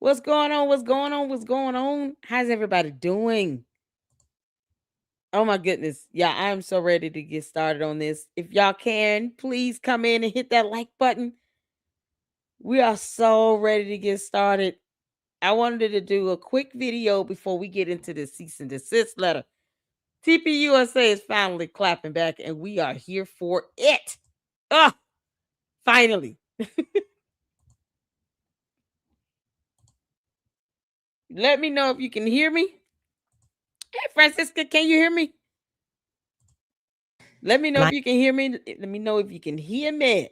What's going on? What's going on? What's going on? How's everybody doing? Oh my goodness. Yeah, I'm so ready to get started on this. If y'all can, please come in and hit that like button. We are so ready to get started. I wanted to do a quick video before we get into the cease and desist letter. TPUSA is finally clapping back, and we are here for it. Ah, finally. Let me know if you can hear me. Hey, Francisca, can you hear me? Let me know if you can hear me. Let me know if you can hear me.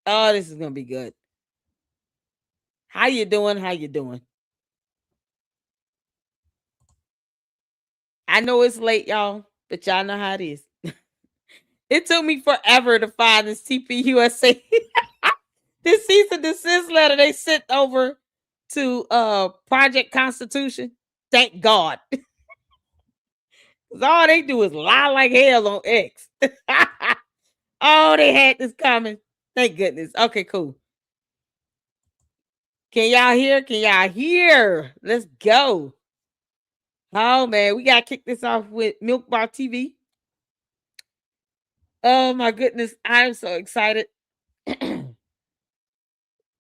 Oh, this is gonna be good. How you doing? How you doing? I know it's late, y'all, but y'all know how it is. It took me forever to find this TPUSA. This cease and desist letter they sent over to Project Constitution. Thank God. Cause all they do is lie like hell on X. Oh, they had this coming. Thank goodness. Okay, cool. Can y'all hear? Can y'all hear? Let's go. Oh man, we gotta kick this off with Milk Bar TV. Oh my goodness, I'm so excited that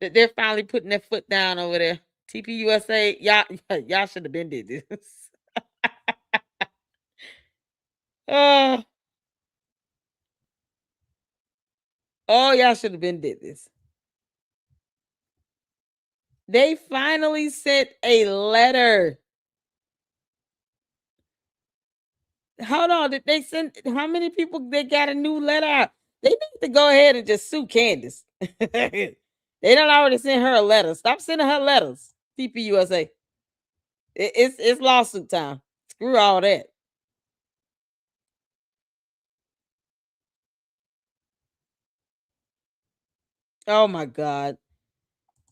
they're finally putting their foot down over there. TPUSA, y'all should have been did this. Oh, y'all should have been did this. They finally sent a letter. Hold on, did they send how many people they got a new letter out? They need to go ahead and just sue Candace. They don't already send her a letter. Stop sending her letters. TPUSA. It's lawsuit time. Screw all that. Oh my God.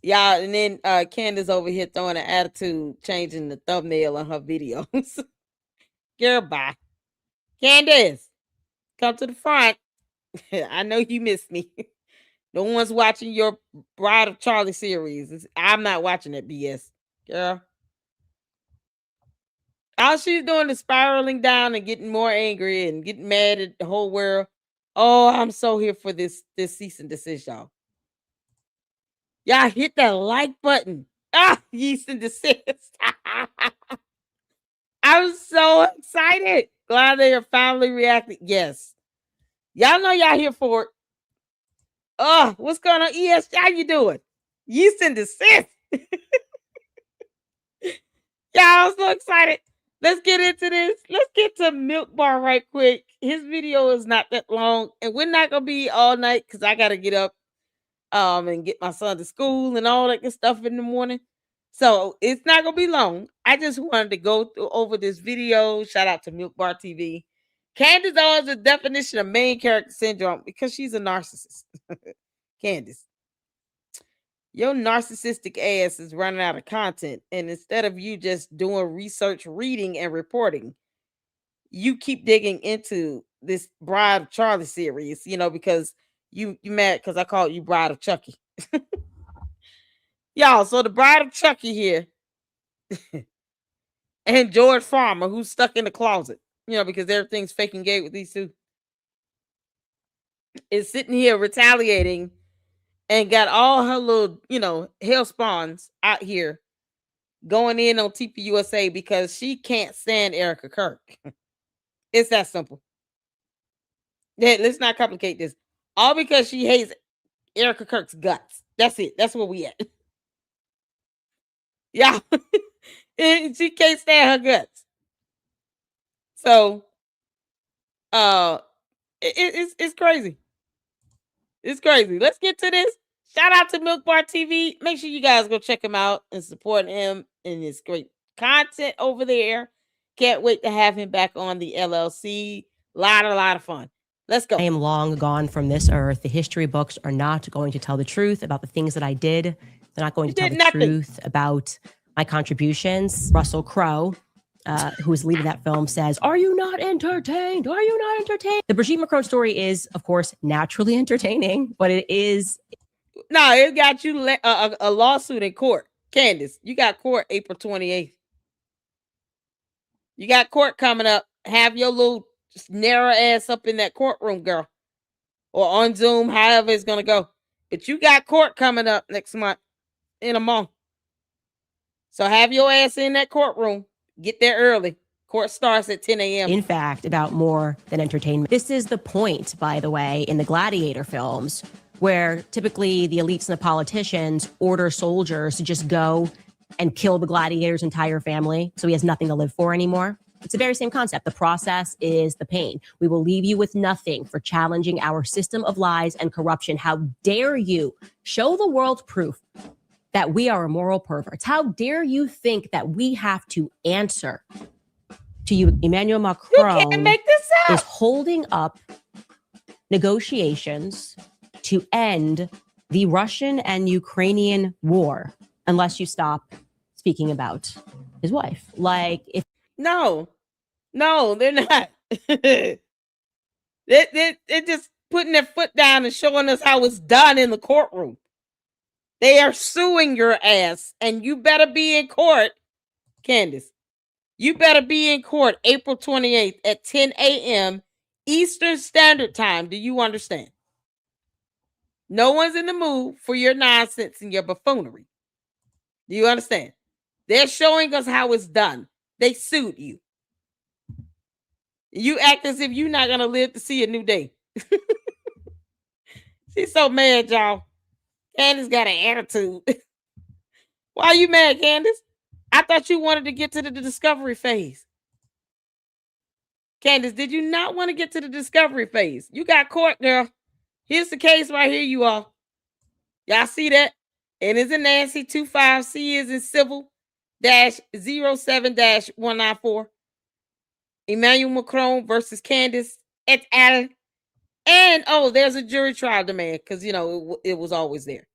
Yeah, and then Candace over here throwing an attitude, changing the thumbnail on her videos. Girl, bye. Candace, come to the front. I know you missed me. No one's watching your Bride of Charlie series. I'm not watching that BS. Girl. All she's doing is spiraling down and getting more angry and getting mad at the whole world. Oh, I'm so here for this cease and desist, y'all. Y'all hit that like button. Yeast and desist. I'm so excited. Glad they are finally reacting. Yes. Y'all know y'all here for it. Oh, what's going on? ES, how you doing? Yeast and desist. Y'all, I'm so excited. Let's get into this. Let's get to Milk Bar right quick. His video is not that long, and we're not gonna be all night because I gotta get up and get my son to school and all that good stuff in the morning. So it's not gonna be long. I just wanted to go over this video. Shout out to Milk Bar TV. Candace is the definition of main character syndrome because she's a narcissist. Candace, your narcissistic ass is running out of content, and instead of you just doing research, reading, and reporting, you keep digging into this Bride of Charlie series. Because you mad because I called you Bride of Chucky. Y'all, so the Bride of Chucky here and George Farmer, who's stuck in the closet, because everything's fake and gay with these two, is sitting here retaliating and got all her little, hell spawns out here going in on TPUSA because she can't stand Erica Kirk. It's that simple. Let's not complicate this. All because she hates Erica Kirk's guts. That's it. That's where we at. Yeah. She can't stand her guts. So it's crazy. It's crazy. Let's get to this. Shout out to Milk Bar TV. Make sure you guys go check him out and support him and his great content over there. Can't wait to have him back on the LLC. A lot of fun. Let's go. I am long gone from this earth. The history books are not going to tell the truth about the things that I did. They're not going to tell the truth about my contributions. Russell Crowe, who is leading that film, says, "Are you not entertained? Are you not entertained?" The Brigitte Macron story is, of course, naturally entertaining, but it is... No, it got you a lawsuit in court. Candace, you got court April 28th. You got court coming up. Have your little narrow ass up in that courtroom, girl. Or on Zoom, however it's going to go. But you got court coming up next month, in a month. So have your ass in that courtroom. Get there early. Court starts at 10 a.m. In fact, about more than entertainment. This is the point, by the way, in the gladiator films, where typically the elites and the politicians order soldiers to just go and kill the gladiator's entire family so he has nothing to live for anymore. It's the very same concept. The process is the pain. We will leave you with nothing for challenging our system of lies and corruption. How dare you show the world proof that we are immoral perverts? How dare you think that we have to answer to you? Emmanuel Macron is holding up negotiations to end the Russian and Ukrainian war unless you stop speaking about his wife. Like, if no, they're not. They're just putting their foot down and showing us how it's done in the courtroom. They are suing your ass, and you better be in court, Candace. You better be in court April 28th at 10 a.m. Eastern Standard Time. Do you understand? No one's in the mood for your nonsense and your buffoonery. Do you understand? They're showing us how it's done. They sued you. You act as if you're not going to live to see a new day. She's so mad, y'all. Candace got an attitude. Why are you mad, Candace? I thought you wanted to get to the discovery phase. Candace, did you not want to get to the discovery phase? You got court, girl. Here's the case right here, you all. Y'all see that? N is in Nancy 25, C is in civil -07-194. Emmanuel Macron versus Candace et al. And there's a jury trial demand because it was always there.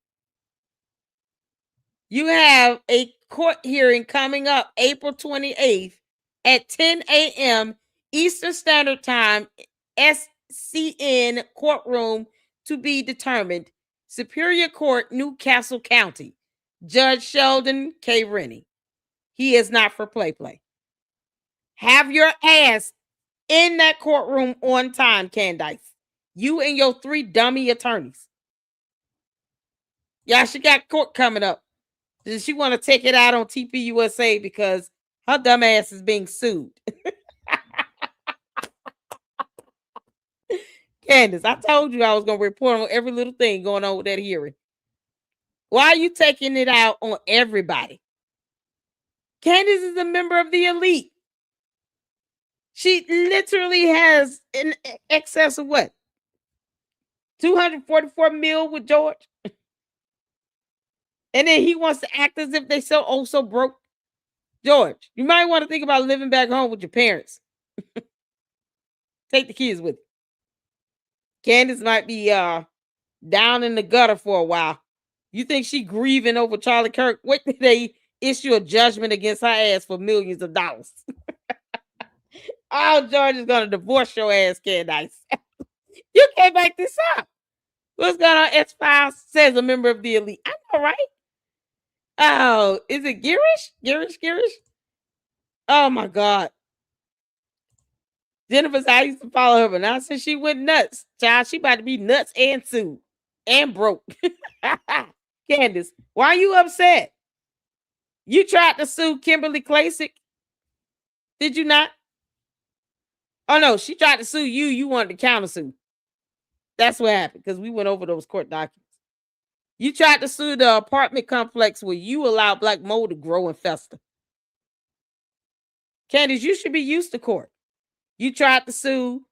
You have a court hearing coming up April 28th at 10 a.m. Eastern Standard Time, SCN courtroom to be determined. Superior Court, Newcastle County. Judge Sheldon K. Rennie. He is not for play. Have your ass in that courtroom on time, Candace. You and your 3 dummy attorneys. Yeah, she got court coming up. Does she want to take it out on TPUSA because her dumb ass is being sued? Candace, I told you I was going to report on every little thing going on with that hearing. Why are you taking it out on everybody? Candace is a member of the elite. She literally has an excess of what? 244 mil with George? And then he wants to act as if they so broke. George, you might want to think about living back home with your parents. Take the kids with you. Candace might be down in the gutter for a while. You think she grieving over Charlie Kirk? Wait till they issue a judgment against her ass for millions of dollars. George is going to divorce your ass, Candace. You can't make this up. What's going on? X-Files says a member of the elite. I know, right? Oh, is it Girish? Girish? Oh, my God. I used to follow her, but now since she went nuts, child, she about to be nuts and sued and broke. Candace, why are you upset? You tried to sue Kimberly Klasick. Did you not? Oh, no, she tried to sue you. You wanted to countersue. That's what happened because we went over those court documents. You tried to sue the apartment complex where you allowed black mold to grow and fester. Candace, you should be used to court. You tried to sue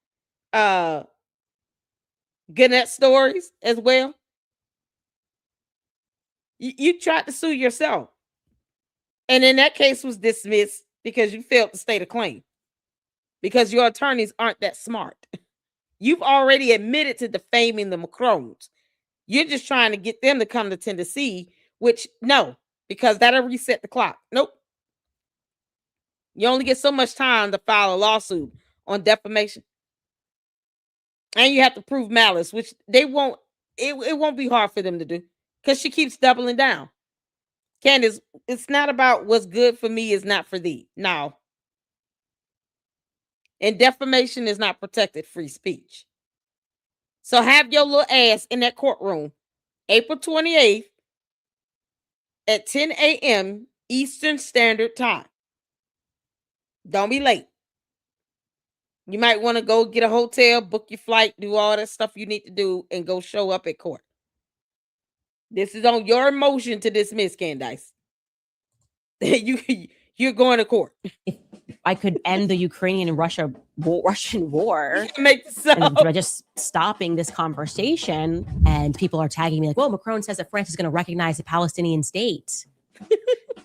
Gannett Stories as well. You tried to sue yourself. And in that case was dismissed because you failed to state a claim. Because your attorneys aren't that smart. You've already admitted to defaming the Macrons. You're just trying to get them to come to Tennessee, which no, because that'll reset the clock. Nope. You only get so much time to file a lawsuit on defamation. And you have to prove malice, which they won't. It won't be hard for them to do. because she keeps doubling down. Candace, it's not about what's good for me is not for thee. No. And defamation is not protected free speech. So have your little ass in that courtroom, April 28th at 10 a.m. Eastern Standard Time. Don't be late. You might want to go get a hotel, book your flight, do all that stuff you need to do, and go show up at court. This is on your motion to dismiss, Candice. You're going to court. If I could end the Russian war, make this up. And by just stopping this conversation, and people are tagging me like, well, Macron says that France is going to recognize a Palestinian state.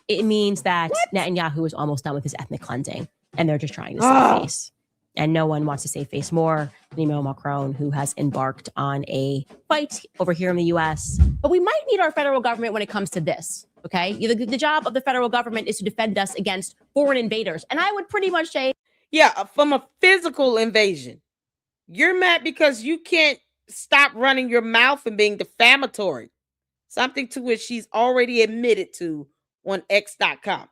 It means that Netanyahu is almost done with his ethnic cleansing, and they're just trying to save face. And no one wants to save face more than Emmanuel Macron, who has embarked on a fight over here in the U.S. But we might need our federal government when it comes to this, okay? The job of the federal government is to defend us against foreign invaders. And I would pretty much say... Yeah, from a physical invasion. You're mad because you can't stop running your mouth and being defamatory. Something to which she's already admitted to on X.com.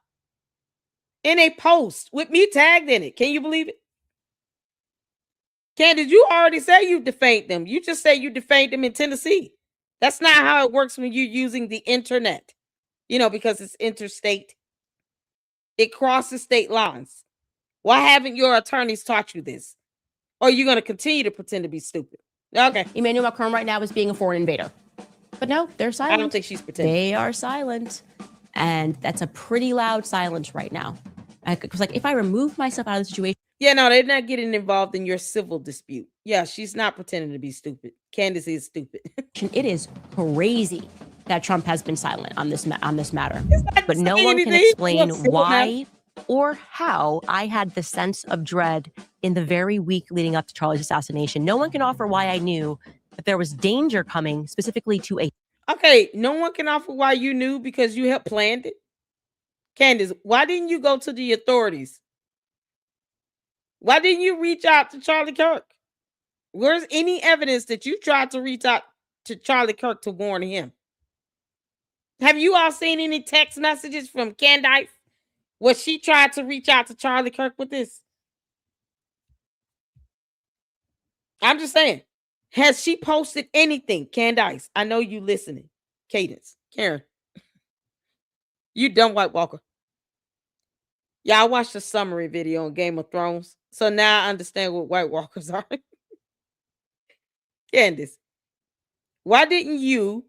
In a post with me tagged in it. Can you believe it? Candace, you already say you defamed them. You just say you defamed them in Tennessee. That's not how it works when you're using the internet. Because it's interstate. It crosses state lines. Why haven't your attorneys taught you this? Or are you going to continue to pretend to be stupid? Okay. Emmanuel Macron right now is being a foreign invader. But no, they're silent. I don't think she's pretending. They are silent. And that's a pretty loud silence right now. Because if I remove myself out of the situation... Yeah, no, they're not getting involved in your civil dispute. Yeah, she's not pretending to be stupid. Candace is stupid. It is crazy that Trump has been silent on this matter. But no one can explain why or how I had the sense of dread in the very week leading up to Charlie's assassination. No one can offer why I knew that there was danger coming specifically to a... Okay, no one can offer why you knew because you helped plan it. Candace, why didn't you go to the authorities? Why didn't you reach out to Charlie Kirk? Where's any evidence that you tried to reach out to Charlie Kirk to warn him? Have you all seen any text messages from Candice where she tried to reach out to Charlie Kirk with this? I'm just saying. Has she posted anything? Candice, I know you listening. Cadence, Karen. You dumb White Walker. Yeah, I watched a summary video on Game of Thrones. So now I understand what White Walkers are. Candace, why didn't you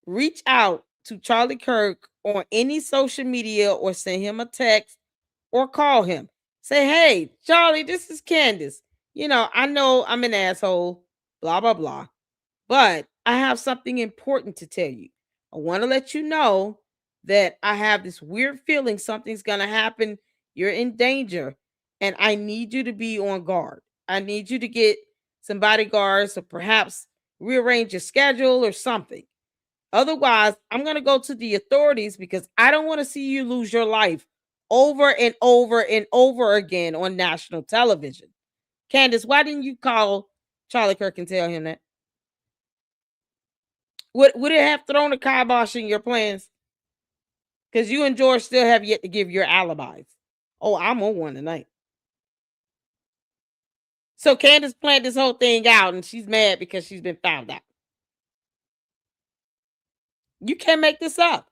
reach out to Charlie Kirk on any social media or send him a text or call him? Say, hey, Charlie, this is Candace. I know I'm an asshole, blah, blah, blah. But I have something important to tell you. I want to let you know that I have this weird feeling something's going to happen. You're in danger. And I need you to be on guard. I need you to get some bodyguards or perhaps rearrange your schedule or something. Otherwise, I'm going to go to the authorities because I don't want to see you lose your life over and over and over again on national television. Candace, why didn't you call Charlie Kirk and tell him that? Would it have thrown a kibosh in your plans? Because you and George still have yet to give your alibis. Oh, I'm on one tonight. So Candace planned this whole thing out and she's mad because she's been found out. You can't make this up.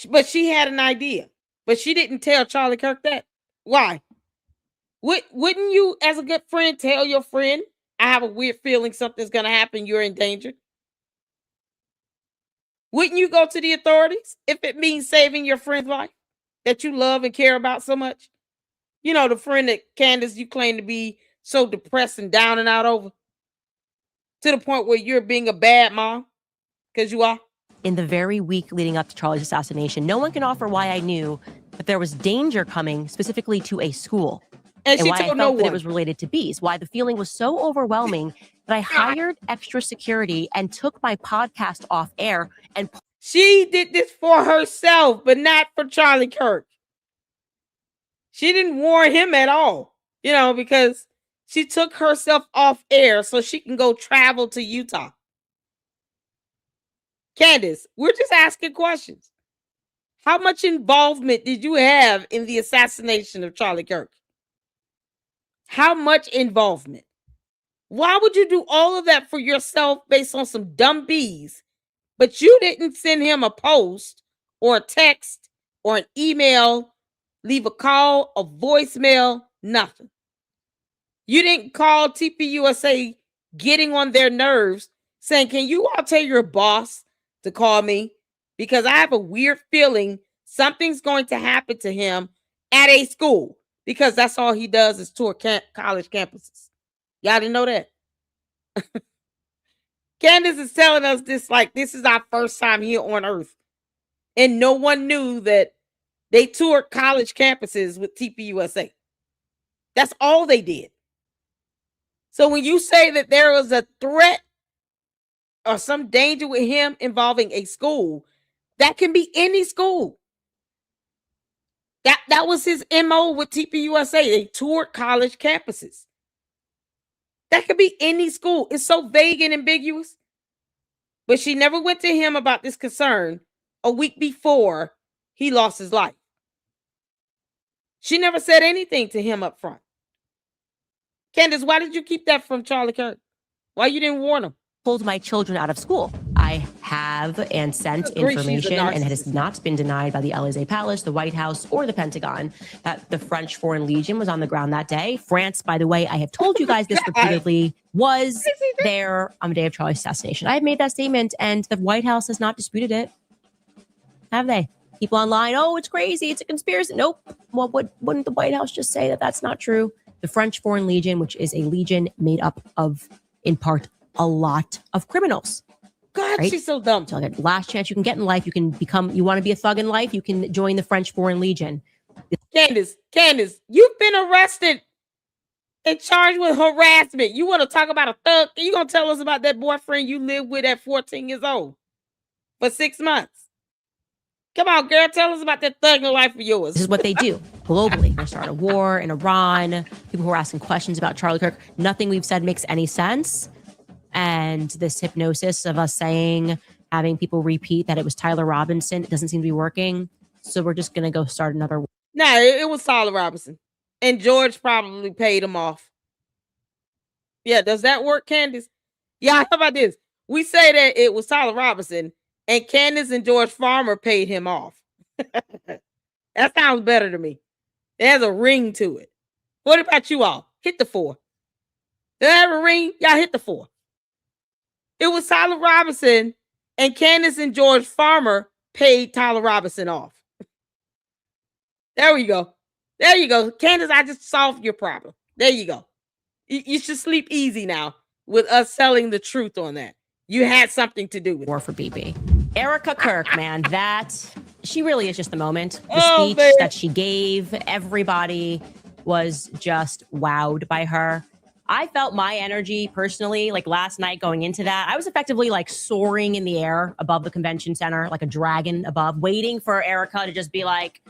But she had an idea. But she didn't tell Charlie Kirk that. Why? Wouldn't you, as a good friend, tell your friend, I have a weird feeling something's going to happen, you're in danger? Wouldn't you go to the authorities if it means saving your friend's life that you love and care about so much? The friend that Candace, you claim to be so depressed and down and out over to the point where you're being a bad mom because you are. In the very week leading up to Charlie's assassination, no one can offer why I knew that there was danger coming specifically to a school. And why I felt that it was related to bees. Why the feeling was so overwhelming that I hired extra security and took my podcast off air. And she did this for herself, but not for Charlie Kirk. She didn't warn him at all, because she took herself off air so she can go travel to Utah. Candace, we're just asking questions. How much involvement did you have in the assassination of Charlie Kirk? How much involvement? Why would you do all of that for yourself based on some dumb bees, but you didn't send him a post or a text or an email, leave a call, a voicemail, nothing. You didn't call TPUSA getting on their nerves saying, can you all tell your boss to call me? Because I have a weird feeling something's going to happen to him at a school, because that's all he does is tour college campuses. Y'all didn't know that? Candace is telling us this like this is our first time here on Earth. And no one knew that they toured college campuses with TPUSA. That's all they did. So when you say that there was a threat or some danger with him involving a school, that can be any school. That was his MO with TPUSA. They toured college campuses. That could be any school. It's so vague and ambiguous. But she never went to him about this concern a week before he lost his life. She never said anything to him up front. Candace, why did you keep that from Charlie Kirk? Why you didn't warn him? Pulled my children out of school. I have and sent information, and it has not been denied by the Élysée Palace, the White House, or the Pentagon that the French Foreign Legion was on the ground that day. France, by the way, I have told you guys this repeatedly, was there on the day of Charlie's assassination. I have made that statement, and the White House has not disputed it. Have they? People online, oh, it's crazy, it's a conspiracy. Nope. Well, wouldn't the White House just say that that's not true? The French Foreign Legion, which is a legion made up of, in part, a lot of criminals. God, right? She's so dumb. So the last chance you can get in life, you can become, you want to be a thug in life, you can join the French Foreign Legion. Candace, you've been arrested and charged with harassment. You want to talk about a thug? You going to tell us about that boyfriend you lived with at 14 years old for 6 months? Come on, girl, tell us about that thug in life of yours. This is what they do globally. They start a war in Iran. People who are asking questions about Charlie Kirk. Nothing we've said makes any sense. And this hypnosis of us saying, having people repeat that it was Tyler Robinson, it doesn't seem to be working. So we're just going to go start another war. No, it was Tyler Robinson. And George probably paid him off. Yeah, does that work, Candace? Yeah, how about this? We say that it was Tyler Robinson, and Candace and George Farmer paid him off. That sounds better to me. It has a ring to it. What about you all? Hit the 4. Does it have a ring? Y'all hit the 4. It was Tyler Robinson, and Candace and George Farmer paid Tyler Robinson off. There we go. There you go. Candace, I just solved your problem. There you go. You should sleep easy now with us telling the truth on that. You had something to do with war for BB. Erica Kirk, man, she really is just the moment. The speech baby. that she gave, everybody was just wowed by her. I felt my energy personally, like last night going into that, I was effectively like soaring in the air above the convention center, like a dragon above, waiting for Erica to just be like,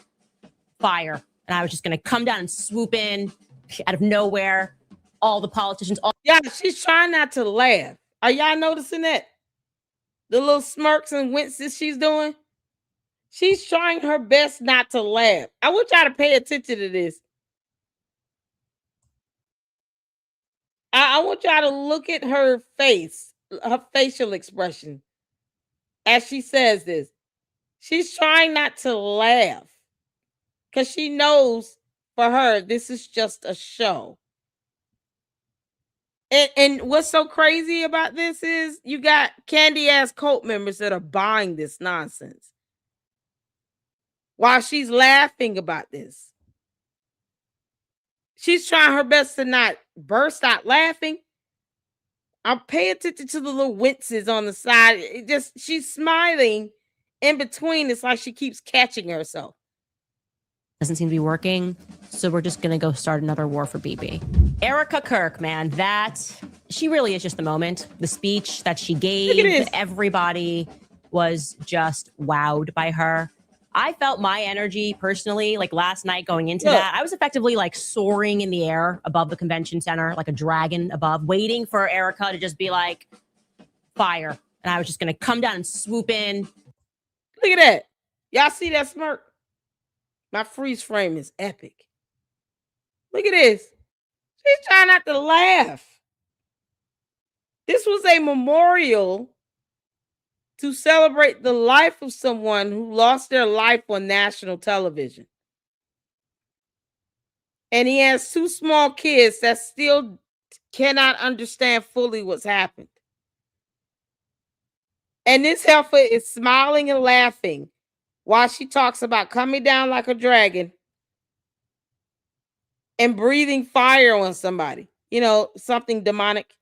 fire. And I was just going to come down and swoop in out of nowhere. All the politicians. Yeah, she's trying not to laugh. Are y'all noticing that? The little smirks and winces she's doing? She's trying her best not to laugh. I want y'all to pay attention to this. I want y'all to look at her face, her facial expression as she says this. She's trying not to laugh because she knows for her, this is just a show. And what's so crazy about this is you got candy ass cult members that are buying this nonsense while she's laughing about this. She's trying her best to not burst out laughing. I'll pay attention to the little winces on the side. She's smiling in between. It's like she keeps catching herself. Doesn't seem to be working. So we're just going to go start another war for BB. Erica Kirk, man, she really is just the moment. The speech that she gave, everybody was just wowed by her. I felt my energy personally, like last night going into that, I was effectively like soaring in the air above the convention center, like a dragon above, waiting for Erica to just be like, fire. and I was just going to come down and swoop in. Look at that. Y'all see that smirk? My freeze frame is epic. Look at this. She's trying not to laugh. This was a memorial to celebrate the life of someone who lost their life on national television. And he has two small kids that still cannot understand fully what's happened. And this heifer is smiling and laughing while she talks about coming down like a dragon and breathing fire on somebody. You know, something demonic.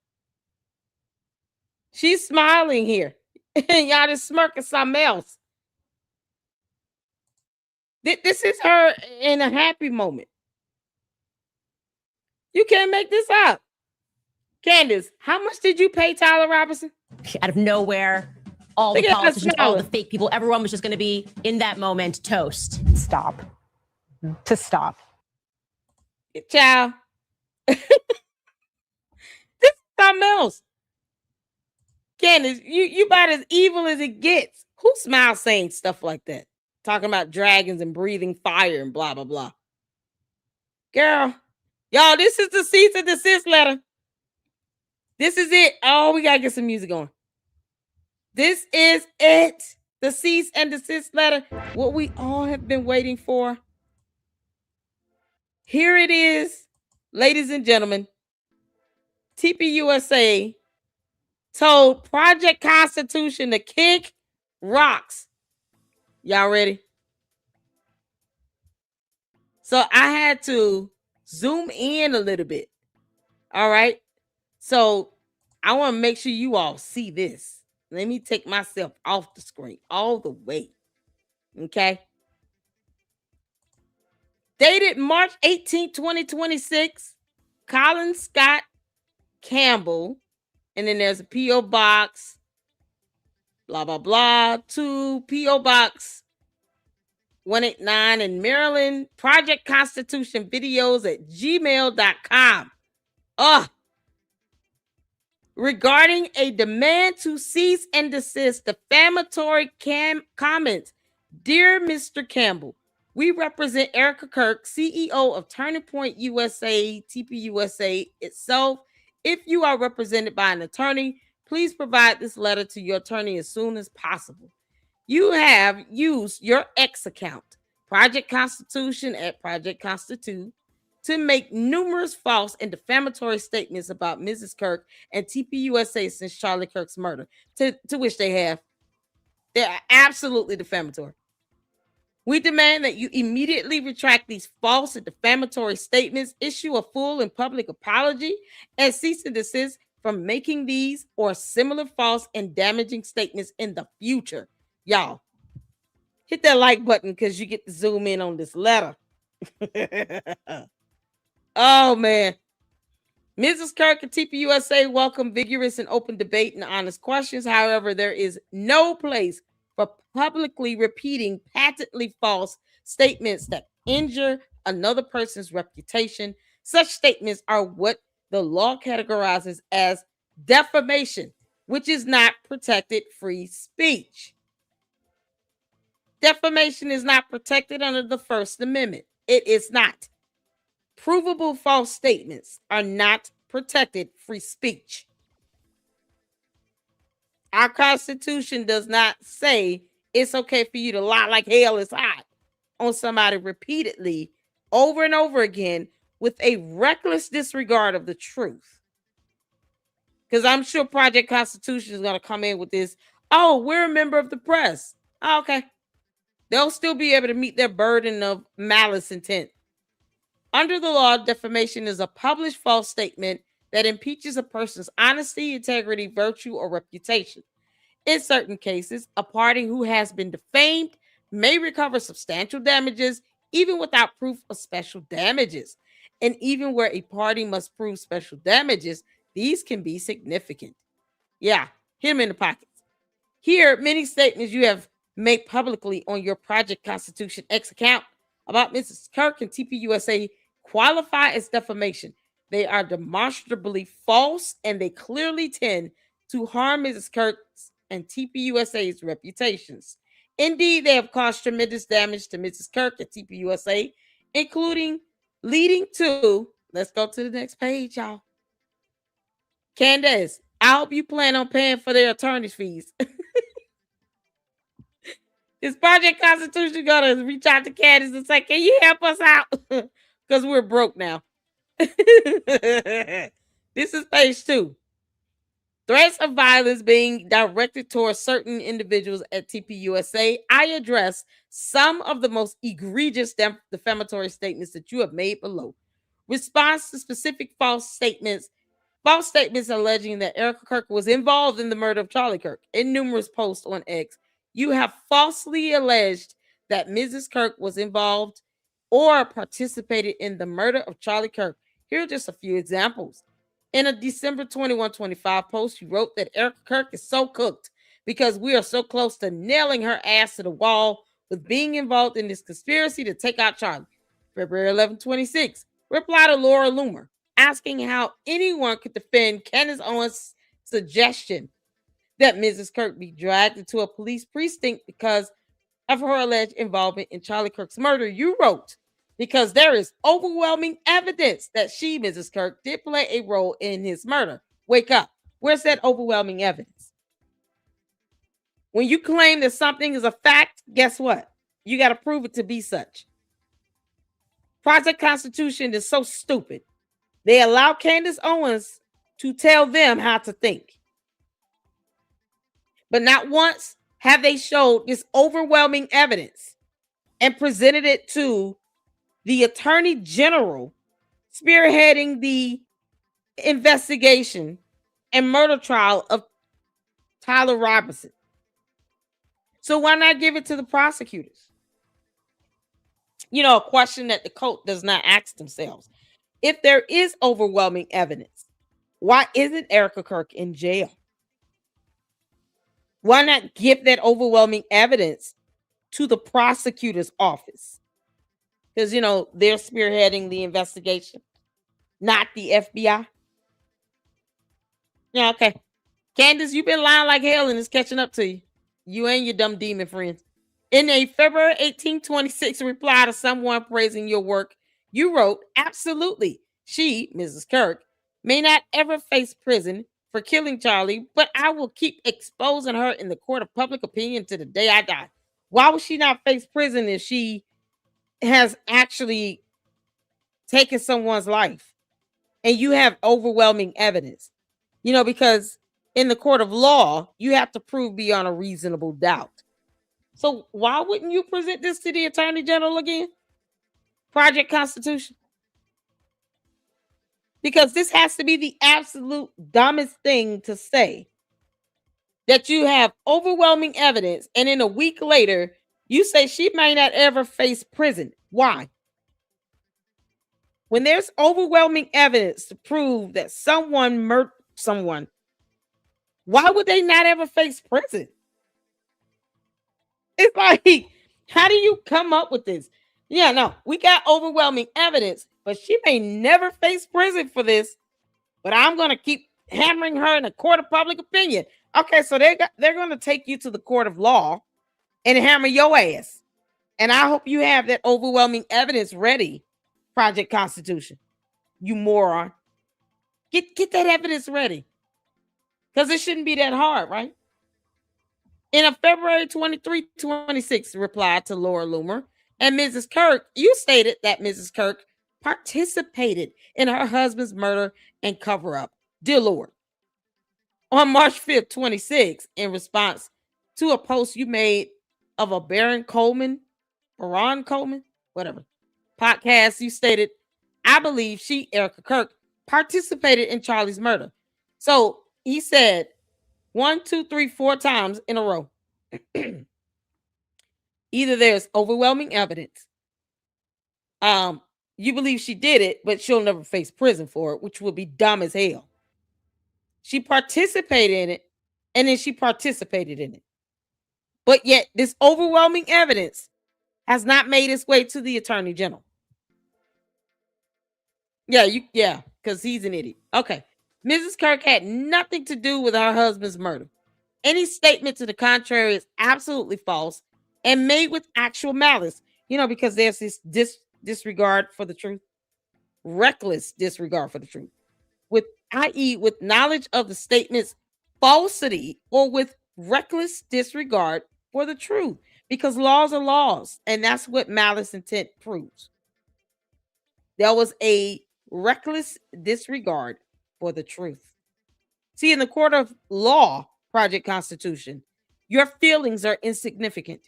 She's smiling here. And y'all just smirking something else. This is her in a happy moment. You can't make this up. Candace, how much did you pay Tyler Robinson? Out of nowhere, all the politicians, all the fake people, everyone was just going to be in that moment toast. Stop. To stop. Child. This is something else. Candace, you about as evil as it gets. Who smiles saying stuff like that? Talking about dragons and breathing fire and blah, blah, blah. Girl, y'all, this is the cease and desist letter. This is it. Oh, we got to get some music on. This is it. The cease and desist letter. What we all have been waiting for. Here it is, ladies and gentlemen. TPUSA told Project Constitution to kick rocks. Y'all ready? So I had to zoom in a little bit. All right. So I want to make sure you all see this. Let me take myself off the screen all the way. Okay. Dated March 18, 2026, Colin Scott Campbell. And then there's a P.O. Box, blah, blah, blah, to P.O. Box 189 in Maryland, Project Constitution videos at gmail.com. Regarding a demand to cease and desist defamatory comments. Dear Mr. Campbell, we represent Erica Kirk, CEO of Turning Point USA, TPUSA itself. If you are represented by an attorney, please provide this letter to your attorney as soon as possible. You have used your X account, Project Constitution at Project Constitute, to make numerous false and defamatory statements about Mrs. Kirk and TPUSA since Charlie Kirk's murder, to which they have. They're absolutely defamatory. We demand that you immediately retract these false and defamatory statements, issue a full and public apology, and cease and desist from making these or similar false and damaging statements in the future. Y'all, hit that like button because you get to zoom in on this letter. Oh, man. Mrs. Kirk and TPUSA welcome vigorous and open debate and honest questions. However, there is no place for publicly repeating patently false statements that injure another person's reputation. Such statements are what the law categorizes as defamation, which is not protected free speech. Defamation is not protected under the First Amendment. It is not. Provable false statements are not protected free speech. Our Constitution does not say it's okay for you to lie like hell is hot on somebody repeatedly over and over again with a reckless disregard of the truth. Because I'm sure Project Constitution is going to come in with this. Oh, we're a member of the press. Oh, okay. They'll still be able to meet their burden of malice intent. Under the law, defamation is a published false statement that impeaches a person's honesty, integrity, virtue, or reputation. In certain cases, a party who has been defamed may recover substantial damages, even without proof of special damages. And even where a party must prove special damages, these can be significant. Yeah, hit them in the pockets. Here, many statements you have made publicly on your Project Constitution X account about Mrs. Kirk and TPUSA qualify as defamation. They are demonstrably false and they clearly tend to harm Mrs. Kirk's and TPUSA's reputations. Indeed, they have caused tremendous damage to Mrs. Kirk at TPUSA, including leading to, let's go to the next page, y'all. Candace, I hope you plan on paying for their attorney's fees. Is Project Constitution gonna reach out to Candace and say, can you help us out? Because we're broke now. This is page 2. Threats of violence being directed towards certain individuals at TPUSA. I address some of the most egregious defamatory statements that you have made below. Response to specific false statements alleging that Erica Kirk was involved in the murder of Charlie Kirk. In numerous posts on X, you have falsely alleged that Mrs. Kirk was involved or participated in the murder of Charlie Kirk. Here are just a few examples. In a December 21-25 post, you wrote that Erica Kirk is so cooked because we are so close to nailing her ass to the wall with being involved in this conspiracy to take out Charlie. February 11-26, reply to Laura Loomer, asking how anyone could defend Candace Owens' suggestion that Mrs. Kirk be dragged into a police precinct because of her alleged involvement in Charlie Kirk's murder. You wrote, because there is overwhelming evidence that she, Mrs. Kirk, did play a role in his murder. Wake up. Where's that overwhelming evidence? When you claim that something is a fact, guess what? You got to prove it to be such. Project Constitution is so stupid. They allow Candace Owens to tell them how to think. But not once have they showed this overwhelming evidence and presented it to the Attorney General spearheading the investigation and murder trial of Tyler Robinson. So why not give it to the prosecutors? You know, a question that the court does not ask themselves. If there is overwhelming evidence, why isn't Erica Kirk in jail? Why not give that overwhelming evidence to the prosecutor's office? Because, you know, they're spearheading the investigation, not the FBI. Yeah, okay. Candace, you've been lying like hell and it's catching up to you. You and your dumb demon friends. In a February 1826 reply to someone praising your work, you wrote, absolutely, she, Mrs. Kirk, may not ever face prison for killing Charlie, but I will keep exposing her in the court of public opinion to the day I die. Why would she not face prison if she has actually taken someone's life and you have overwhelming evidence? You know, because in the court of law, you have to prove beyond a reasonable doubt. So why wouldn't you present this to the Attorney General again? Project Constitution. Because this has to be the absolute dumbest thing to say. That you have overwhelming evidence and in a week later, you say she may not ever face prison. Why? When there's overwhelming evidence to prove that someone murdered someone, why would they not ever face prison? It's like, how do you come up with this? Yeah, no, we got overwhelming evidence, but she may never face prison for this. But I'm going to keep hammering her in the court of public opinion. Okay, so they're going to take you to the court of law and hammer your ass. And I hope you have that overwhelming evidence ready, Project Constitution. You moron. Get that evidence ready. Because it shouldn't be that hard, right? In a February 23-26 reply to Laura Loomer and Mrs. Kirk, you stated that Mrs. Kirk participated in her husband's murder and cover-up. Dear Lord. On March 5th, 26, in response to a post you made of a Baron Coleman, whatever, podcast, you stated, I believe she, Erica Kirk, participated in Charlie's murder. So he said 1, 2, 3, 4 times in a row. Either there's overwhelming evidence. You believe she did it, but she'll never face prison for it, which would be dumb as hell. She participated in it, and then she participated in it. But yet, this overwhelming evidence has not made its way to the Attorney General. Yeah, because he's an idiot. Okay. Mrs. Kirk had nothing to do with her husband's murder. Any statement to the contrary is absolutely false and made with actual malice. Because there's this disregard for the truth, reckless disregard for the truth, i.e., with knowledge of the statement's falsity or with reckless disregard for the truth, because laws are laws, and that's what malice intent proves. There was a reckless disregard for the truth. See, in the court of law, Project Constitution, your feelings are insignificant.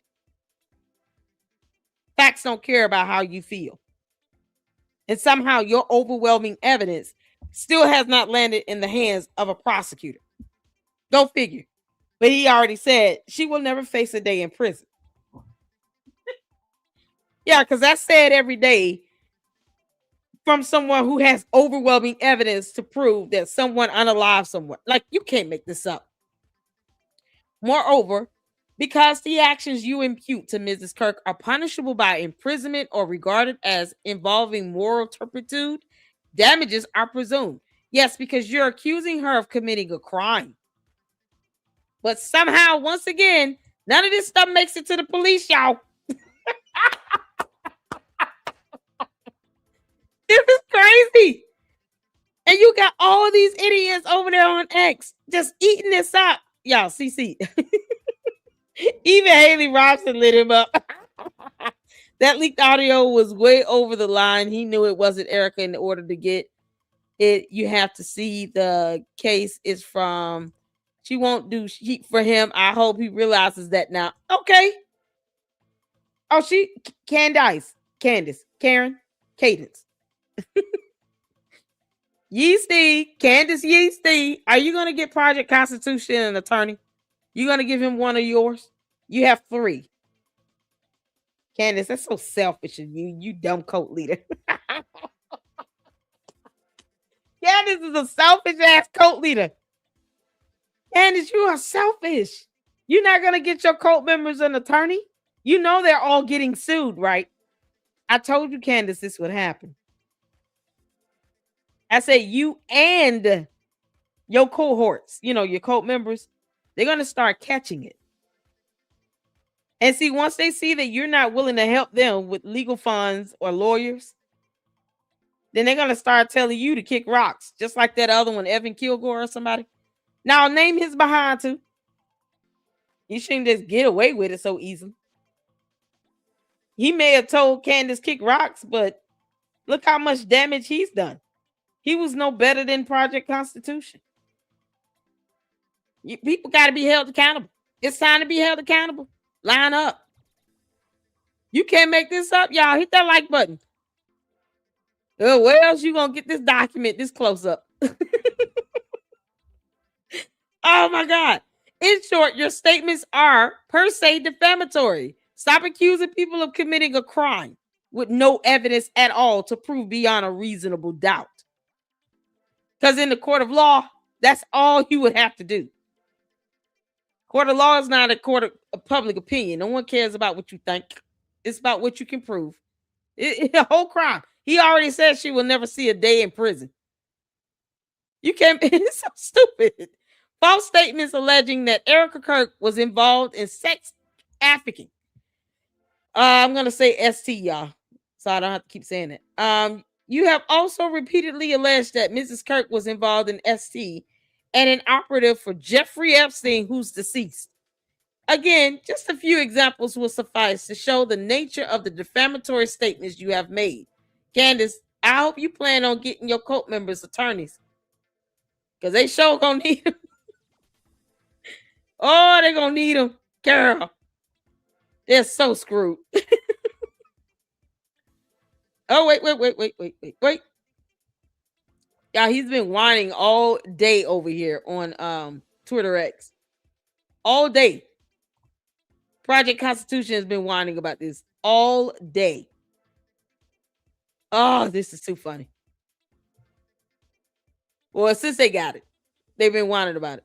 Facts don't care about how you feel. And somehow your overwhelming evidence still has not landed in the hands of a prosecutor. Go figure. But he already said she will never face a day in prison. Yeah, because that's said every day from someone who has overwhelming evidence to prove that someone unalived someone. Like, you can't make this up. Moreover, because the actions you impute to Mrs. Kirk are punishable by imprisonment or regarded as involving moral turpitude, damages are presumed. Yes, because you're accusing her of committing a crime. But somehow, once again, none of this stuff makes it to the police, y'all. This is crazy. And you got all these idiots over there on X just eating this up. Y'all, CC. Even Haley Robson lit him up. That leaked audio was way over the line. He knew it wasn't Erica. In order to get it, you have to see the case is from. She won't do heat for him. I hope he realizes that now. Okay. Oh, Candice, Karen, Cadence. Yeasty, Candace Yeasty. Are you going to get Project Constitution an attorney? You going to give him one of yours? You have 3. Candace, that's so selfish of you, you dumb cult leader. Candace is a selfish ass cult leader. Candace, you are selfish. You're not going to get your cult members an attorney? You know they're all getting sued, right? I told you, Candace, this would happen. I say you and your cohorts, your cult members, they're going to start catching it. And see, once they see that you're not willing to help them with legal funds or lawyers, then they're going to start telling you to kick rocks, just like that other one, Evan Kilgore or somebody. Now, name his behind too. You shouldn't just get away with it so easily. He may have told Candace kick rocks, but look how much damage he's done. He was no better than Project Constitution. People got to be held accountable. It's time to be held accountable. Line up. You can't make this up, y'all. Hit that like button. Where else you gonna get this document this close up? Oh my God. In short, your statements are per se defamatory. Stop accusing people of committing a crime with no evidence at all to prove beyond a reasonable doubt. Because in the court of law, that's all you would have to do. Court of law is not a court of public opinion. No one cares about what you think. It's about what you can prove. It's a whole crime. He already said she will never see a day in prison. You can't. It's so stupid. False statements alleging that Erica Kirk was involved in sex trafficking. I'm gonna say ST, y'all, so I don't have to keep saying it. You have also repeatedly alleged that Mrs. Kirk was involved in ST and an operative for Jeffrey Epstein, who's deceased. Again, just a few examples will suffice to show the nature of the defamatory statements you have made. Candace, I hope you plan on getting your cult members attorneys, because they sure gonna need them. Oh, they're gonna need them. Girl, they're so screwed. Oh, wait. Yeah, he's been whining all day over here on Twitter X. All day. Project Constitution has been whining about this all day. Oh, this is too funny. Well, since they got it, they've been whining about it.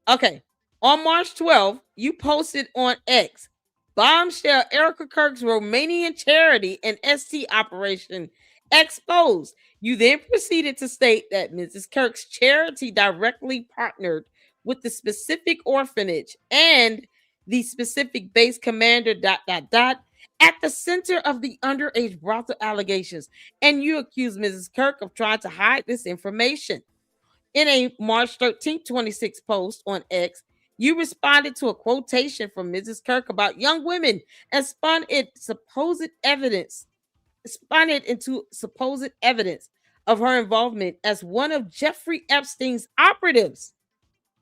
Okay. On March 12th, you posted on X, bombshell Erica Kirk's Romanian charity and ST operation exposed. You then proceeded to state that Mrs. Kirk's charity directly partnered with the specific orphanage and the specific base commander ... at the center of the underage brothel allegations. And you accuse Mrs. Kirk of trying to hide this information. In a March 13th, 26 post on X, you responded to a quotation from Mrs. Kirk about young women and spun it into supposed evidence of her involvement as one of Jeffrey Epstein's operatives.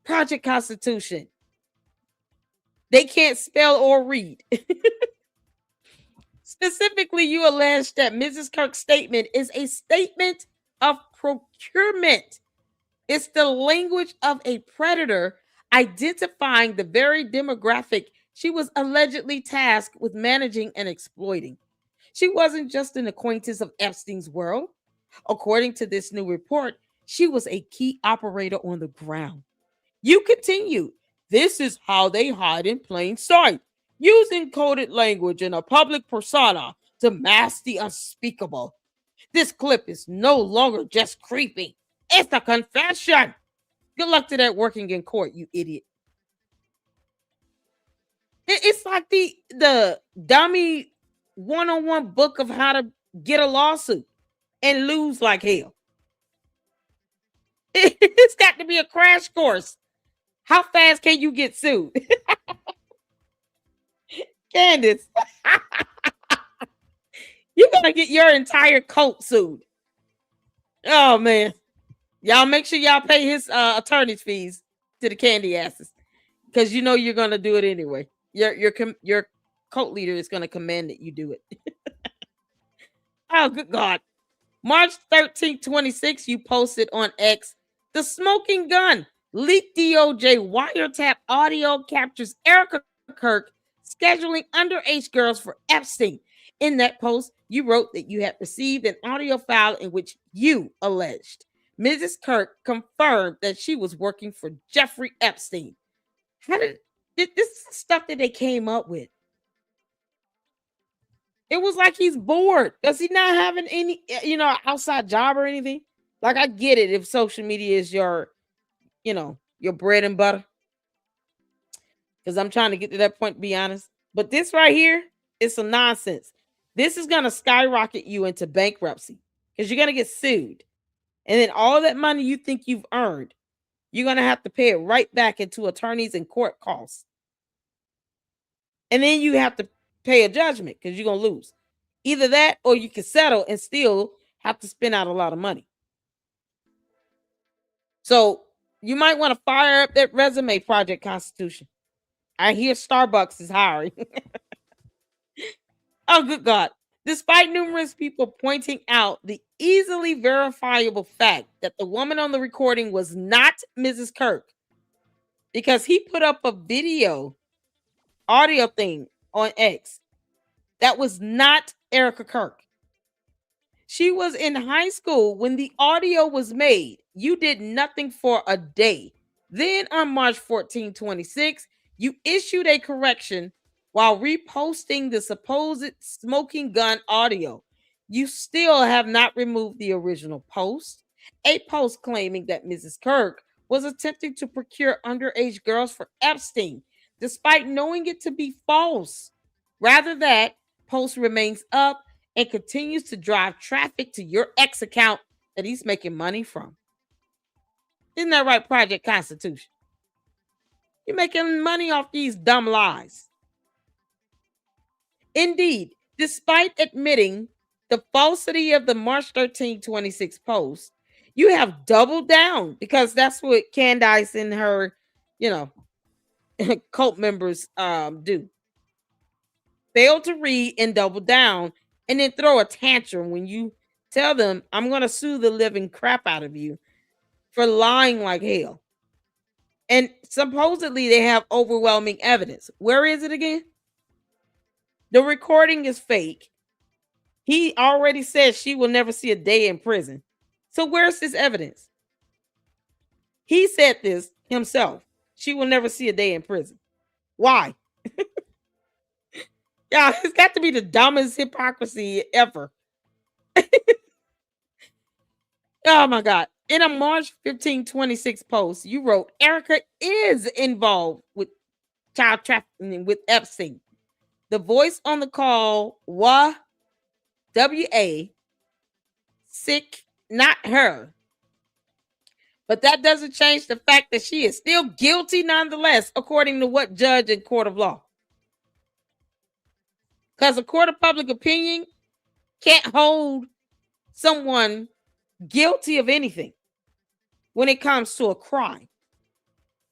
Project Constitution. They can't spell or read. Specifically, you allege that Mrs. Kirk's statement is a statement of procurement. It's the language of a predator identifying the very demographic she was allegedly tasked with managing and exploiting. She wasn't just an acquaintance of Epstein's world. According to this new report, she was a key operator on the ground. You continue. This is how they hide in plain sight, using coded language and a public persona to mask the unspeakable. This clip is no longer just creepy. It's a confession. Good luck to that working in court, you idiot. It's like the dummy one-on-one book of how to get a lawsuit and lose like hell. It's got to be a crash course. How fast can you get sued? Candace, you're going to get your entire cult sued. Oh, man. Y'all make sure y'all pay his attorney's fees to the candy asses, because you know you're going to do it anyway. Your cult leader is going to command that you do it. Oh, good God. March 13th, 26, you posted on X, the smoking gun. Leaked DOJ wiretap audio captures Erica Kirk scheduling underage girls for Epstein. In that post, you wrote that you had received an audio file in which you alleged Mrs. Kirk confirmed that she was working for Jeffrey Epstein. How did this stuff that they came up with? It was like he's bored. Does he not have any, outside job or anything? Like, I get it if social media is your bread and butter. Because I'm trying to get to that point, to be honest. But this right here is some nonsense. This is going to skyrocket you into bankruptcy because you're going to get sued. And then all that money you think you've earned, you're going to have to pay it right back into attorneys and court costs. And then you have to pay a judgment because you're going to lose. Either that or you can settle and still have to spend out a lot of money. So you might want to fire up that resume, Project Constitution. I hear Starbucks is hiring. Oh, good God. Despite numerous people pointing out the easily verifiable fact that the woman on the recording was not Mrs. Kirk, because he put up a audio thing on X that was not Erica Kirk. She was in high school when the audio was made. You did nothing for a day. Then on March 14, 26, you issued a correction while reposting the supposed smoking gun audio. You still have not removed the original post, a post claiming that Mrs. Kirk was attempting to procure underage girls for Epstein, despite knowing it to be false. Rather, that post remains up and continues to drive traffic to your X account that he's making money from. Isn't that right, Project Constitution? You're making money off these dumb lies. Indeed, despite admitting the falsity of the March 13, 26 post, you have doubled down, because that's what Candace and her, cult members do. Fail to read and double down, and then throw a tantrum when you tell them, I'm going to sue the living crap out of you for lying like hell. And supposedly they have overwhelming evidence. Where is it again? The recording is fake. He already said she will never see a day in prison. So where's this evidence? He said this himself. She will never see a day in prison. Why? Yeah, it's got to be the dumbest hypocrisy ever. Oh my God. In a March 15, 26 post, you wrote, Erica is involved with child trafficking with Epstein. The voice on the call, WA, sick, not her. But that doesn't change the fact that she is still guilty nonetheless, according to what judge in court of law? Because a court of public opinion can't hold someone guilty of anything when it comes to a crime.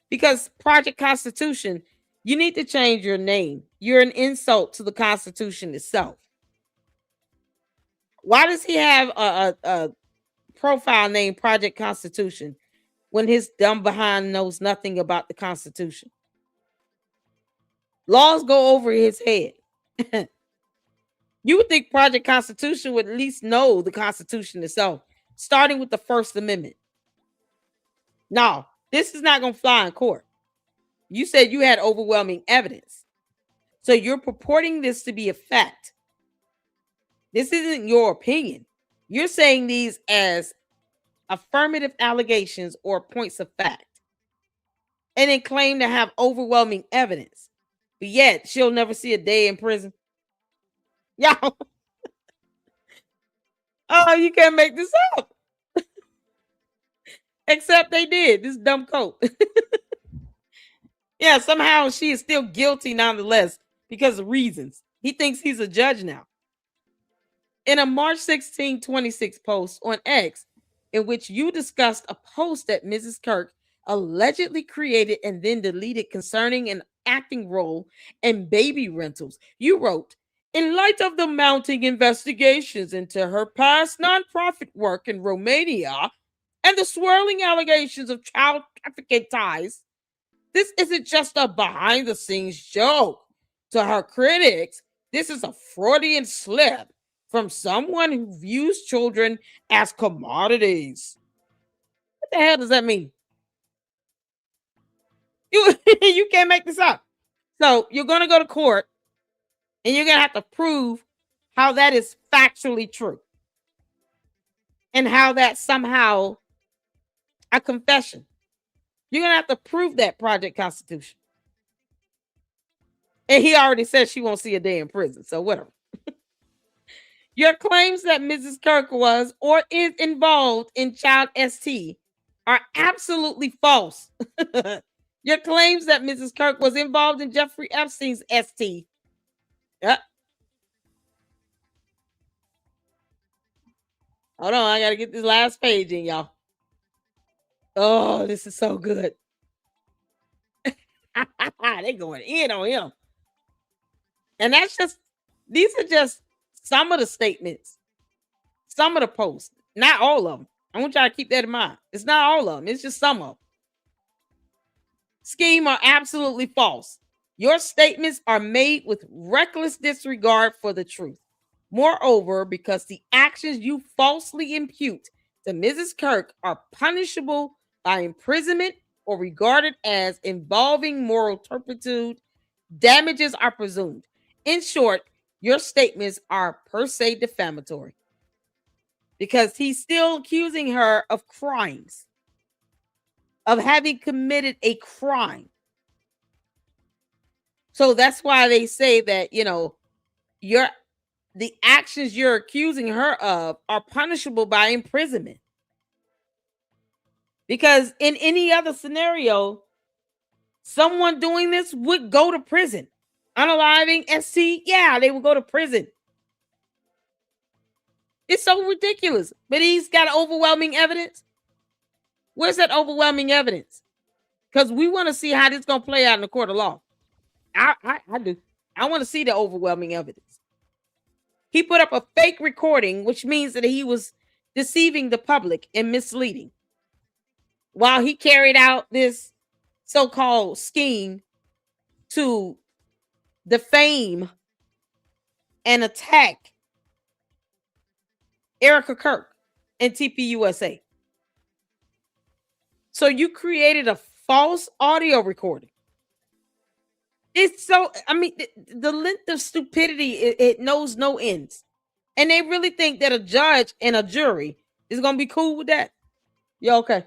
Because Project Constitution, you need to change your name. You're an insult to the Constitution itself. Why does he have a profile named Project Constitution when his dumb behind knows nothing about the Constitution? Laws go over his head. You would think Project Constitution would at least know the Constitution itself, starting with the First Amendment. No, this is not going to fly in court. You said you had overwhelming evidence. So you're purporting this to be a fact. This isn't your opinion. You're saying these as affirmative allegations or points of fact. And then claim to have overwhelming evidence. But yet, she'll never see a day in prison. Y'all. Oh, you can't make this up. Except they did. This dumb coat. Yeah, somehow she is still guilty nonetheless because of reasons. He thinks he's a judge now. In a March 16, 26 post on X, in which you discussed a post that Mrs. Kirk allegedly created and then deleted concerning an acting role in baby rentals, you wrote, in light of the mounting investigations into her past nonprofit work in Romania and the swirling allegations of child trafficking ties, this isn't just a behind-the-scenes joke. To her critics, this is a Freudian slip from someone who views children as commodities. What the hell does that mean? You can't make this up. So you're going to go to court and you're going to have to prove how that is factually true and how that's somehow a confession. You're going to have to prove that, Project Constitution. And he already said she won't see a day in prison, so whatever. Your claims that Mrs. Kirk was or is involved in child ST are absolutely false. Your claims that Mrs. Kirk was involved in Jeffrey Epstein's ST. Yep. Hold on, I gotta get this last page in, y'all. Oh, this is so good. They going in on him. And these are just some of the statements, some of the posts, not all of them. I want y'all to keep that in mind. It's not all of them. It's just some of them. Scheme are absolutely false. Your statements are made with reckless disregard for the truth. Moreover, because the actions you falsely impute to Mrs. Kirk are punishable by imprisonment or regarded as involving moral turpitude, damages are presumed. In short, your statements are per se defamatory because he's still accusing her of crimes, of having committed a crime. So that's why they say that, the actions you're accusing her of are punishable by imprisonment. Because in any other scenario, someone doing this would go to prison. Unaliving ST, yeah, they would go to prison. It's so ridiculous. But he's got overwhelming evidence. Where's that overwhelming evidence? Because we want to see how this is going to play out in the court of law. I do. I want to see the overwhelming evidence. He put up a fake recording, which means that he was deceiving the public and misleading while he carried out this so-called scheme to defame and attack Erica Kirk and TPUSA. So you created a false audio recording. It's so, the length of stupidity, it knows no ends. And they really think that a judge and a jury is going to be cool with that. You okay?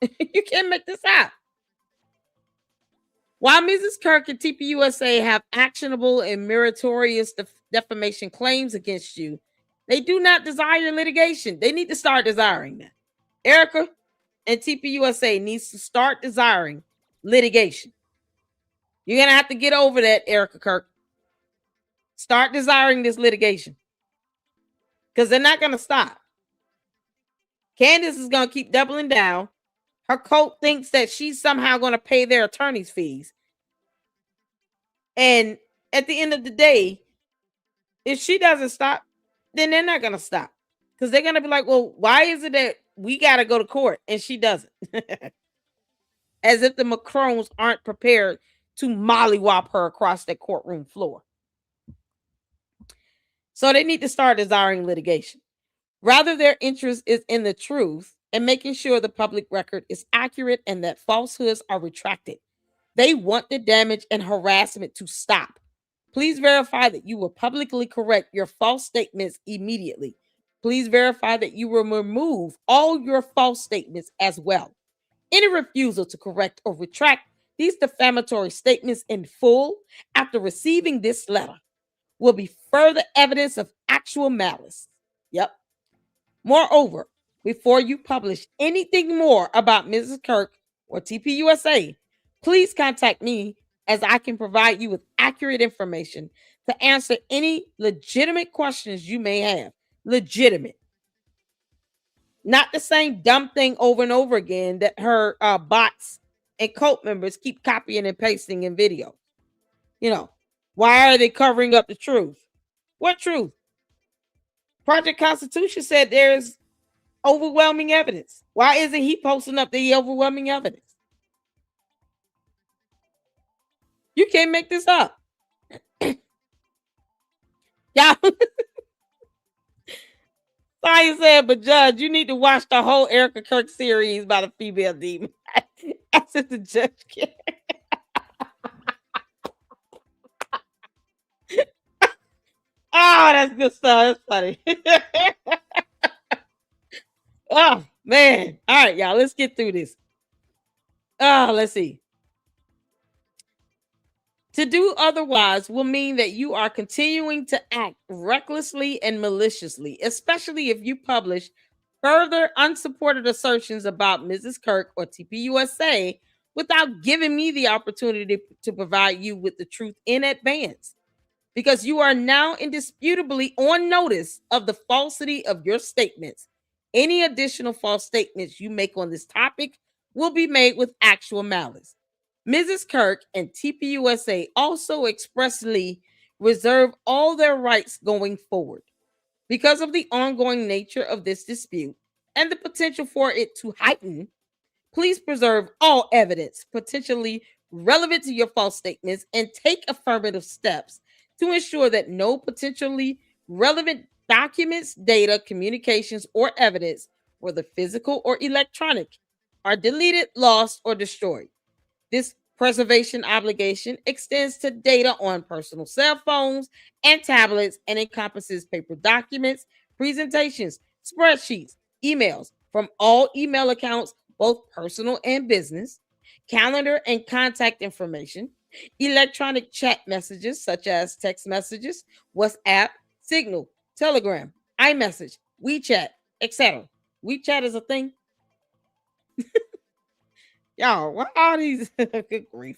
You can't make this up. While Mrs. Kirk and TPUSA have actionable and meritorious defamation claims against you, they do not desire litigation. They need to start desiring that. Erica and TPUSA needs to start desiring litigation. You're going to have to get over that, Erica Kirk. Start desiring this litigation. Because they're not going to stop. Candace is going to keep doubling down. Her cult thinks that she's somehow going to pay their attorney's fees. And at the end of the day, if she doesn't stop, then they're not going to stop. Because they're going to be like, well, why is it that we got to go to court and she doesn't? As if the Macrons aren't prepared to mollywop her across that courtroom floor. So they need to start desiring litigation. Rather, their interest is in the truth and making sure the public record is accurate and that falsehoods are retracted. They want the damage and harassment to stop. Please verify that you will publicly correct your false statements immediately. Please verify that you will remove all your false statements as well. Any refusal to correct or retract these defamatory statements in full after receiving this letter will be further evidence of actual malice. Yep. Moreover, before you publish anything more about Mrs. Kirk or TPUSA, please contact me as I can provide you with accurate information to answer any legitimate questions you may have. Legitimate. Not the same dumb thing over and over again that her bots and cult members keep copying and pasting in video. You know, why are they covering up the truth? What truth? Project Constitution said there's overwhelming evidence. Why isn't he posting up the overwhelming evidence? You can't make this up. Y'all. Saya said, but Judge, you need to watch the whole Erica Kirk series by the female demon. That's what the judge can. Oh, that's good stuff. That's funny. Oh, man. All right, y'all. Let's get through this. Oh, let's see. To do otherwise will mean that you are continuing to act recklessly and maliciously, especially if you publish further unsupported assertions about Mrs. Kirk or TPUSA without giving me the opportunity to provide you with the truth in advance. Because you are now indisputably on notice of the falsity of your statements. Any additional false statements you make on this topic will be made with actual malice. Mrs. Kirk and TPUSA also expressly reserve all their rights going forward. Because of the ongoing nature of this dispute and the potential for it to heighten, please preserve all evidence potentially relevant to your false statements and take affirmative steps to ensure that no potentially relevant documents, data, communications, or evidence, whether physical or electronic, are deleted, lost, or destroyed. This preservation obligation extends to data on personal cell phones and tablets and encompasses paper documents, presentations, spreadsheets, emails from all email accounts, both personal and business, calendar and contact information, electronic chat messages such as text messages, WhatsApp, Signal, Telegram, iMessage, WeChat, etc. WeChat is a thing. Y'all, what are these? Good grief.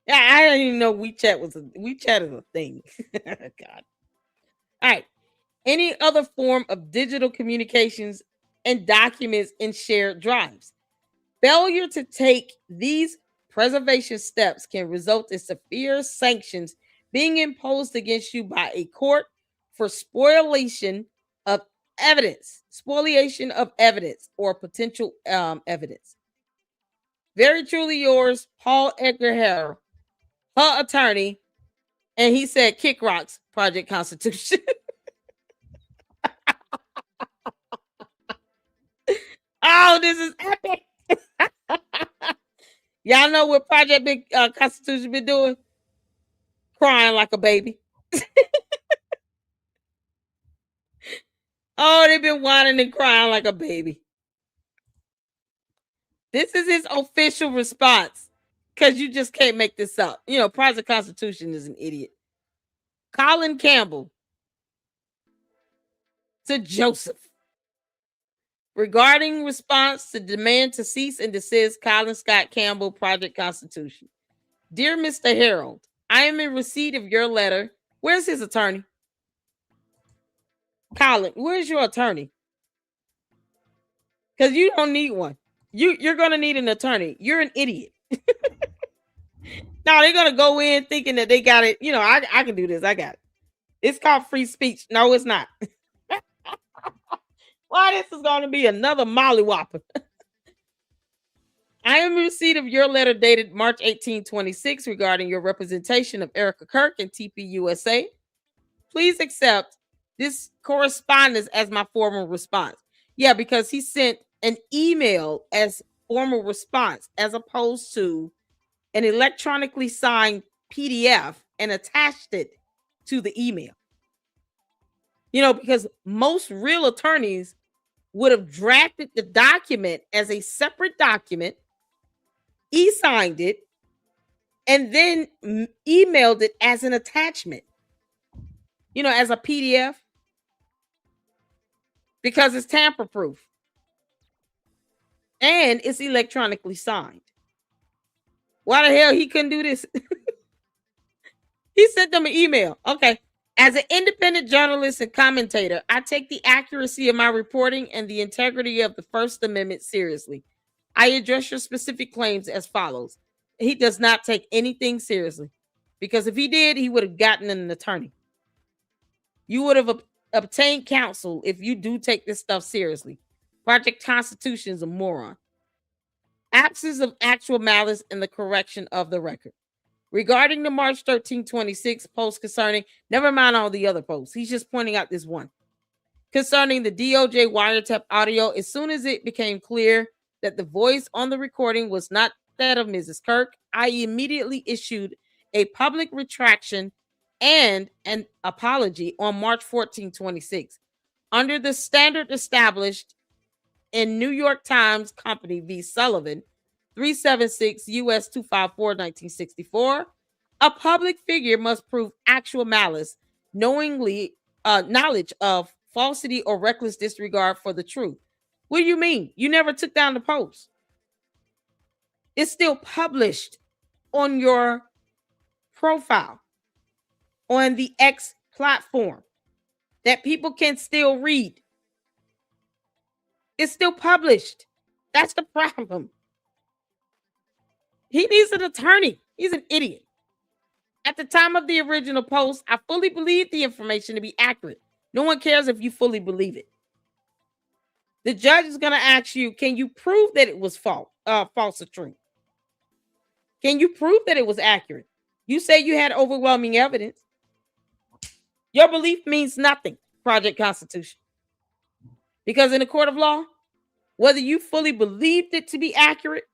Yeah, I didn't even know WeChat is a thing. God. All right. Any other form of digital communications and documents in shared drives. Failure to take these preservation steps can result in severe sanctions being imposed against you by a court for spoliation of evidence, or potential evidence. Very truly yours, Paul Edgar Harrell, her attorney, and he said kick rocks, Project Constitution. Oh, this is epic. Y'all know what Project Constitution been doing? Crying like a baby. Oh, they've been whining and crying like a baby. This is his official response because you just can't make this up. You know, Project Constitution is an idiot. Colin Campbell to Joseph. Regarding response to demand to cease and desist Colin Scott Campbell, Project Constitution. Dear Mr. Harold, I am in receipt of your letter. Where's his attorney? Colin, where's your attorney? Because you don't need one. You're going to need an attorney. You're an idiot. No, they're going to go in thinking that they got it. You know, I can do this. I got it. It's called free speech. No, it's not. Why, this is going to be another mollywhopper. I am in receipt of your letter dated March 18, 26 regarding your representation of Erica Kirk and TPUSA. Please accept this correspondence as my formal response. Yeah, because he sent an email as formal response as opposed to an electronically signed PDF and attached it to the email. You know, because most real attorneys would have drafted the document as a separate document, e-signed it, and then emailed it as an attachment, you know, as a PDF, because it's tamper-proof and it's electronically signed. Why the hell he couldn't do this? He sent them an email. Okay. As an independent journalist and commentator, I take the accuracy of my reporting and the integrity of the First Amendment seriously. I address your specific claims as follows. He does not take anything seriously, because if he did, he would have gotten an attorney. You would have obtained counsel if you do take this stuff seriously. Project Constitution is a moron. Absence of actual malice in the correction of the record. Regarding the March 13, 26 post concerning, never mind all the other posts. He's just pointing out this one. Concerning the DOJ wiretap audio, as soon as it became clear that the voice on the recording was not that of Mrs. Kirk, I immediately issued a public retraction and an apology on March 14, 26. Under the standard established in New York Times Company v. Sullivan, 376 U.S. 254, 1964, a public figure must prove actual malice, knowledge of falsity or reckless disregard for the truth. What do you mean? You never took down the post. It's still published on your profile on the X platform that people can still read. It's still published. That's the problem. He needs an attorney. He's an idiot. At the time of the original post, I fully believed the information to be accurate. No one cares if you fully believe it. The judge is going to ask you, can you prove that it was false or true? Can you prove that it was accurate? You say you had overwhelming evidence. Your belief means nothing, Project Constitution. Because in a court of law, whether you fully believed it to be accurate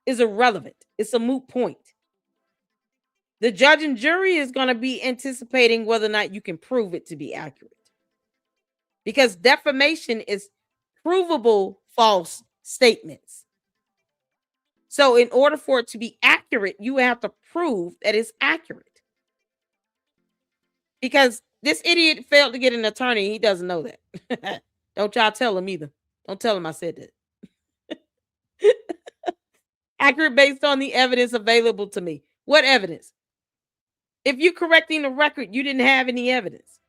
is irrelevant. It's a moot point. The judge and jury is going to be anticipating whether or not you can prove it to be accurate. Because defamation is provable false statements. So in order for it to be accurate, you have to prove that it's accurate. Because this idiot failed to get an attorney. He doesn't know that. Don't y'all tell him either. Don't tell him I said that. Accurate based on the evidence available to me. What evidence? If you're correcting the record, you didn't have any evidence.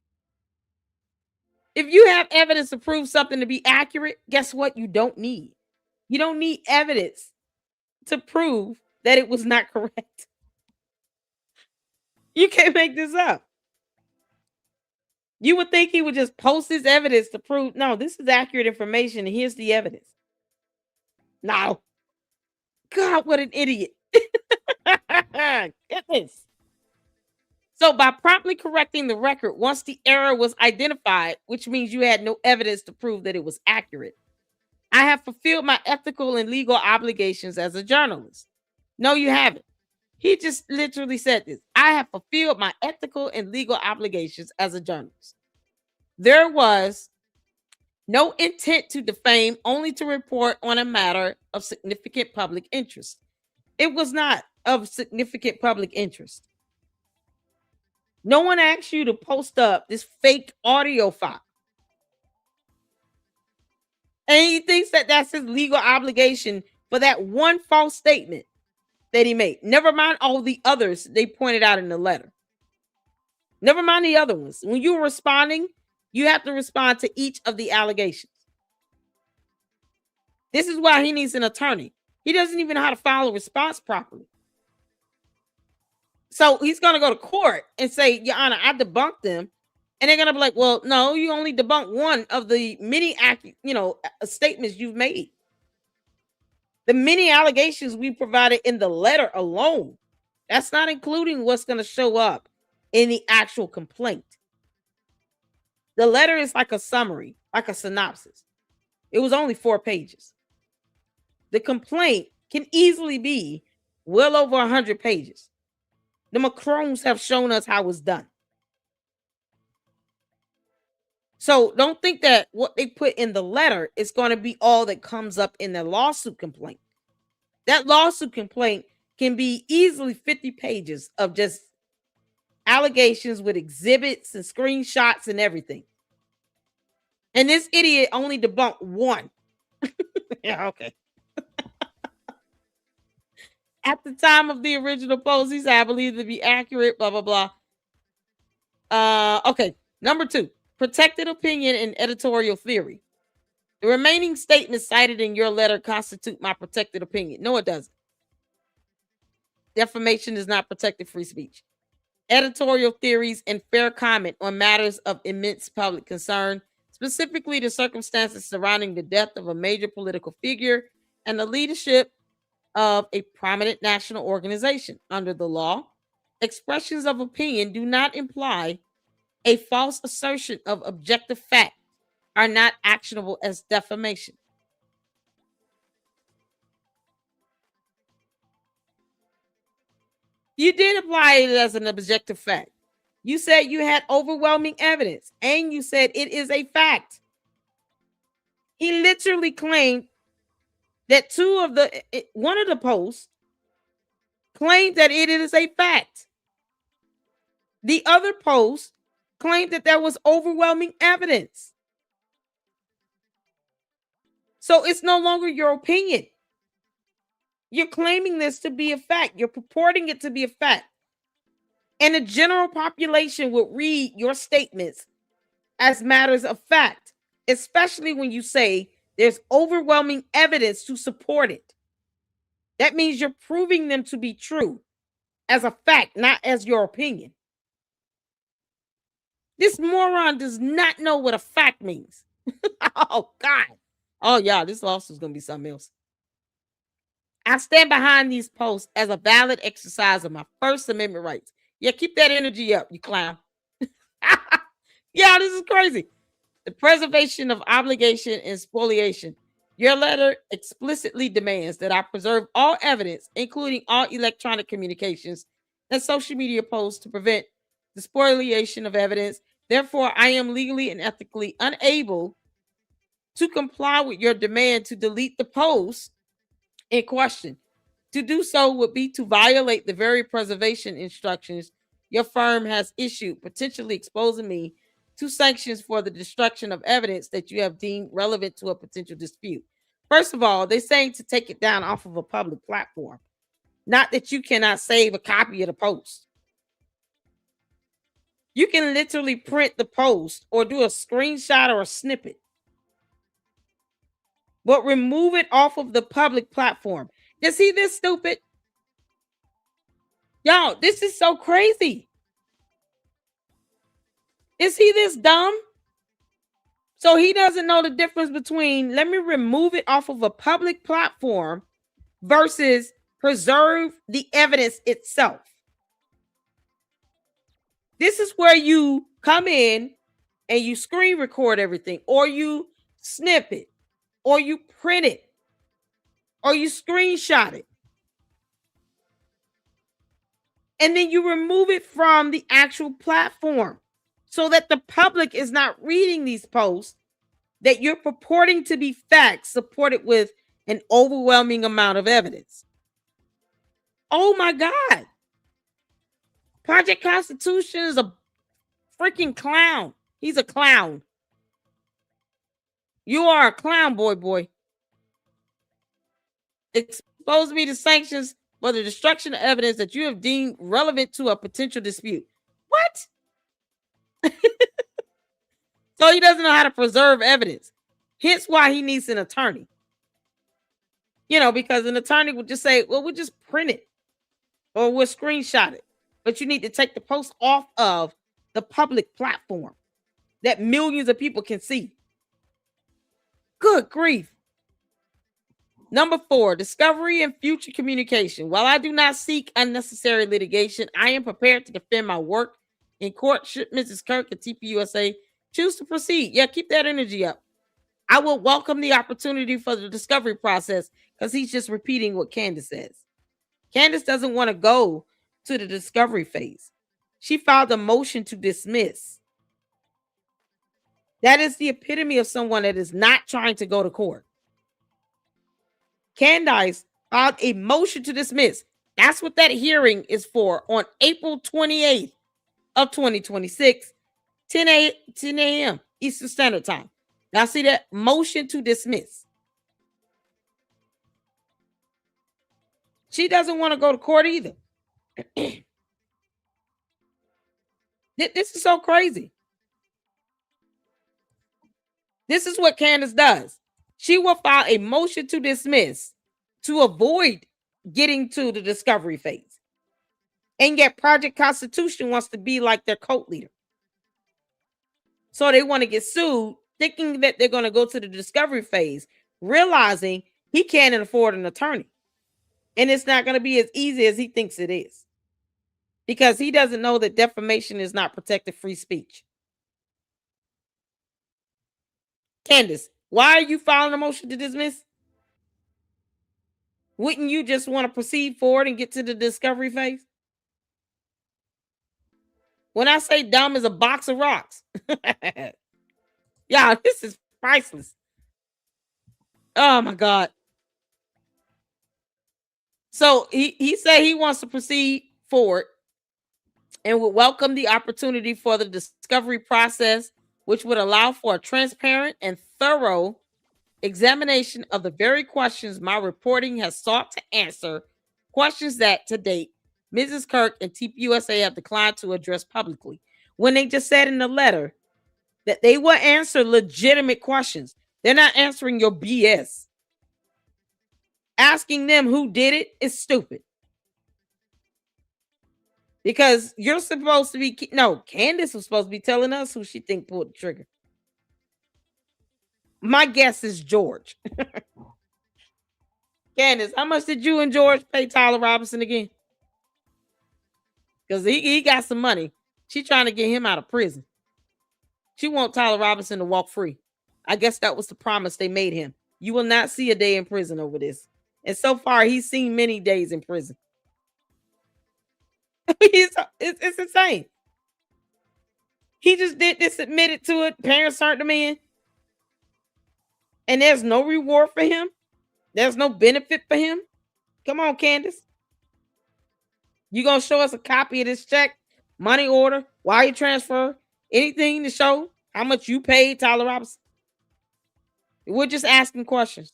If you have evidence to prove something to be accurate, guess what? You don't need. You don't need evidence to prove that it was not correct. You can't make this up. You would think he would just post his evidence to prove, no, this is accurate information, and here's the evidence. No. God, what an idiot. Goodness. So by promptly correcting the record, once the error was identified, which means you had no evidence to prove that it was accurate, I have fulfilled my ethical and legal obligations as a journalist. No, you haven't. He just literally said this. I have fulfilled my ethical and legal obligations as a journalist. There was No intent to defame, only to report on a matter of significant public interest. It was not of significant public interest. No one asked you to post up this fake audio file. And he thinks that that's his legal obligation for that one false statement that he made. Never mind all the others they pointed out in the letter. Never mind the other ones. When you're responding, you have to respond to each of the allegations. This is why he needs an attorney. He doesn't even know how to file a response properly. So he's going to go to court and say, Your Honor, I debunked them. And they're going to be like, well, no, you only debunked one of the many statements you've made. The many allegations we provided in the letter alone. That's not including what's going to show up in the actual complaint. The letter is like a summary, like a synopsis. It was only 4 pages. The complaint can easily be well over 100 pages. The Macrons have shown us how it's done. So don't think that what they put in the letter is going to be all that comes up in the lawsuit complaint. That lawsuit complaint can be easily 50 pages of just allegations with exhibits and screenshots and everything. And this idiot only debunked one. Yeah, okay. At the time of the original post, he said, I believe to be accurate, blah, blah, blah. Okay, number 2, protected opinion and editorial theory. The remaining statements cited in your letter constitute my protected opinion. No, it doesn't. Defamation is not protected free speech. Editorial theories and fair comment on matters of immense public concern, specifically the circumstances surrounding the death of a major political figure and the leadership of a prominent national organization. Under the law, expressions of opinion do not imply a false assertion of objective fact, are not actionable as defamation. You did apply it as an objective fact. You said you had overwhelming evidence, and you said it is a fact. He literally claimed that one of the posts claimed that it is a fact. The other post claimed that there was overwhelming evidence. So it's no longer your opinion. You're claiming this to be a fact. You're purporting it to be a fact. And the general population would read your statements as matters of fact, especially when you say there's overwhelming evidence to support it. That means you're proving them to be true as a fact, not as your opinion. This moron does not know what a fact means. Oh, God. Oh, yeah, this lawsuit is going to be something else. I stand behind these posts as a valid exercise of my First Amendment rights. Yeah, keep that energy up, you clown. Yeah, this is crazy. The preservation of obligation and spoliation. Your letter explicitly demands that I preserve all evidence, including all electronic communications and social media posts, to prevent the spoliation of evidence. Therefore, I am legally and ethically unable to comply with your demand to delete the post in question. To do so would be to violate the very preservation instructions your firm has issued, potentially exposing me to sanctions for the destruction of evidence that you have deemed relevant to a potential dispute. First of all, they're saying to take it down off of a public platform, not that you cannot save a copy of the post. You can literally print the post or do a screenshot or a snippet, but remove it off of the public platform. You see this stupid? Y'all, this is so crazy. Is he this dumb? So he doesn't know the difference between let me remove it off of a public platform versus preserve the evidence itself. This is where you come in and you screen record everything, or you snip it, or you print it, or you screenshot it. And then you remove it from the actual platform so that the public is not reading these posts that you're purporting to be facts supported with an overwhelming amount of evidence. Oh my God. Project Constitution is a freaking clown. He's a clown. You are a clown, boy. Expose me to sanctions for the destruction of evidence that you have deemed relevant to a potential dispute. What? So he doesn't know how to preserve evidence. Hence why he needs an attorney. Because an attorney would just say, well, we'll just print it or we'll screenshot it. But you need to take the post off of the public platform that millions of people can see. Good grief. Number 4, discovery and future communication. While I do not seek unnecessary litigation, I am prepared to defend my work in court should Mrs. Kirk and TPUSA choose to proceed. Yeah, keep that energy up. I will welcome the opportunity for the discovery process because he's just repeating what Candace says. Candace doesn't want to go to the discovery phase. She filed a motion to dismiss. That is the epitome of someone that is not trying to go to court. Candace filed a motion to dismiss. That's what that hearing is for on April 28th of 2026, 10 a.m. Eastern Standard Time. Now see that motion to dismiss. She doesn't want to go to court either. This is so crazy. This is what Candace does. She will file a motion to dismiss to avoid getting to the discovery phase. And yet Project Constitution wants to be like their cult leader. So they want to get sued, thinking that they're going to go to the discovery phase, realizing he can't afford an attorney. And it's not going to be as easy as he thinks it is. Because he doesn't know that defamation is not protected free speech. Candace, why are you filing a motion to dismiss? Wouldn't you just want to proceed forward and get to the discovery phase? When I say dumb as a box of rocks. Yeah, this is priceless. Oh my God. So he said he wants to proceed forward and would welcome the opportunity for the discovery process, which would allow for a transparent and thorough examination of the very questions my reporting has sought to answer, questions that to date Mrs. Kirk and TPUSA have declined to address publicly, when they just said in the letter that they will answer legitimate questions. They're not answering your BS. Asking them who did it is stupid. Because you're supposed to be, Candace was supposed to be telling us who she think pulled the trigger. My guess is George. Candace, how much did you and George pay Tyler Robinson again? Because he got some money. She trying to get him out of prison. She want Tyler Robinson to walk free. I guess that was the promise they made him. You will not see a day in prison over this. And so far, he's seen many days in prison. It's insane. He just did this, admitted to it. Parents turned him in. And there's no reward for him. There's no benefit for him. Come on, Candace. You gonna show us a copy of this check, money order, wire transfer, anything to show how much you paid Tyler Robinson? We're just asking questions.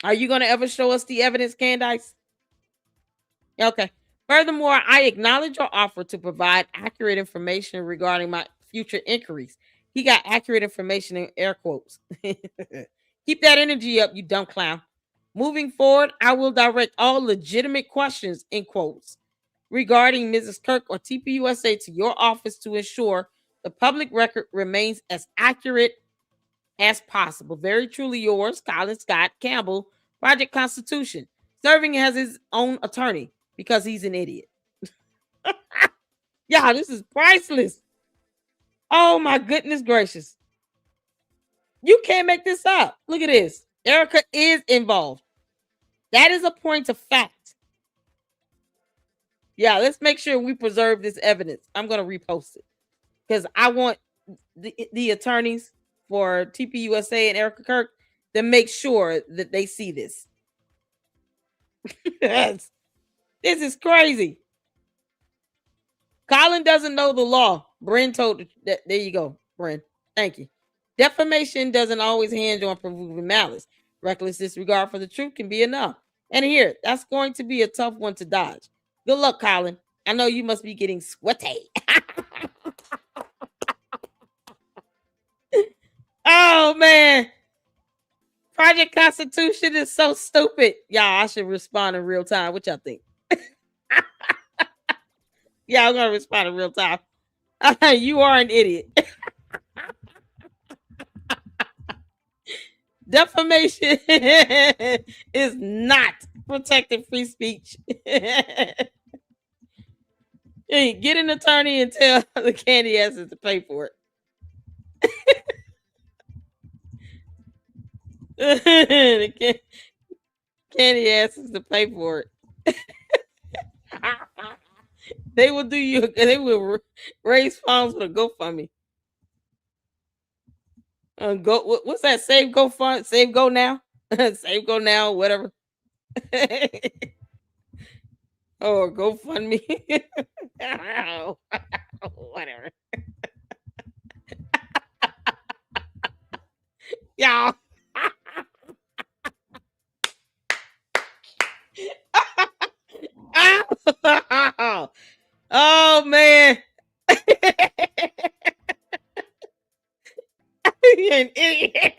Are you gonna ever show us the evidence, Candace? Okay. Furthermore, I acknowledge your offer to provide accurate information regarding my future inquiries. He got accurate information in air quotes. Keep that energy up, you dumb clown. Moving forward, I will direct all legitimate questions, in quotes, regarding Mrs. Kirk or TPUSA to your office to ensure the public record remains as accurate as possible. Very truly yours, Colin Scott Campbell, Project Constitution, serving as his own attorney because he's an idiot. Yeah, this is priceless. Oh my goodness gracious. You can't make this up. Look at this. Erica is involved. That is a point of fact. Yeah, let's make sure we preserve this evidence. I'm going to repost it because I want the attorneys for TPUSA and Erica Kirk to make sure that they see this. This is crazy. Colin doesn't know the law. Bren told that. There you go, Bren. Thank you. Defamation doesn't always hinge on proving malice. Reckless disregard for the truth can be enough. And here, that's going to be a tough one to dodge. Good luck, Colin. I know you must be getting sweaty. Oh, man. Project Constitution is so stupid. Y'all, I should respond in real time. What y'all think? Yeah, I'm going to respond in real time. You are an idiot. Defamation is not protected free speech. Hey, get an attorney and tell the candy asses to pay for it. The candy asses to pay for it. They will do you. They will raise funds for a GoFundMe. Go. What's that? Save Go Fund. Save Go Now. Save Go Now. Whatever. Or GoFundMe. Whatever. Y'all. Oh man. You're an idiot.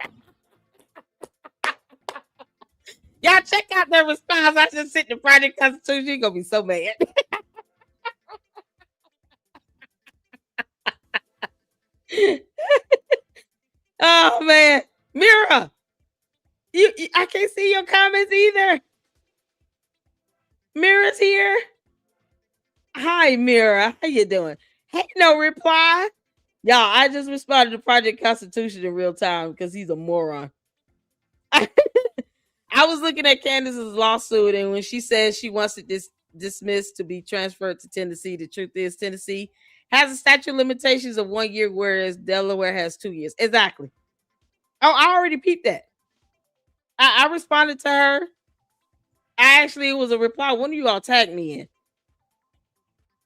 Y'all check out their response. I just sent the Project Constitution. You're gonna be so mad. Oh man. Mira. You I can't see your comments either. Mira's here. Hi, Mira. How you doing? Hey, no reply. Y'all, I just responded to Project Constitution in real time because he's a moron. I was looking at Candace's lawsuit, and when she says she wants it dismissed to be transferred to Tennessee, the truth is Tennessee has a statute of limitations of 1 year, whereas Delaware has 2 years. Exactly. Oh, I already peeped that. I responded to her. It was a reply. One of you all tagged me in.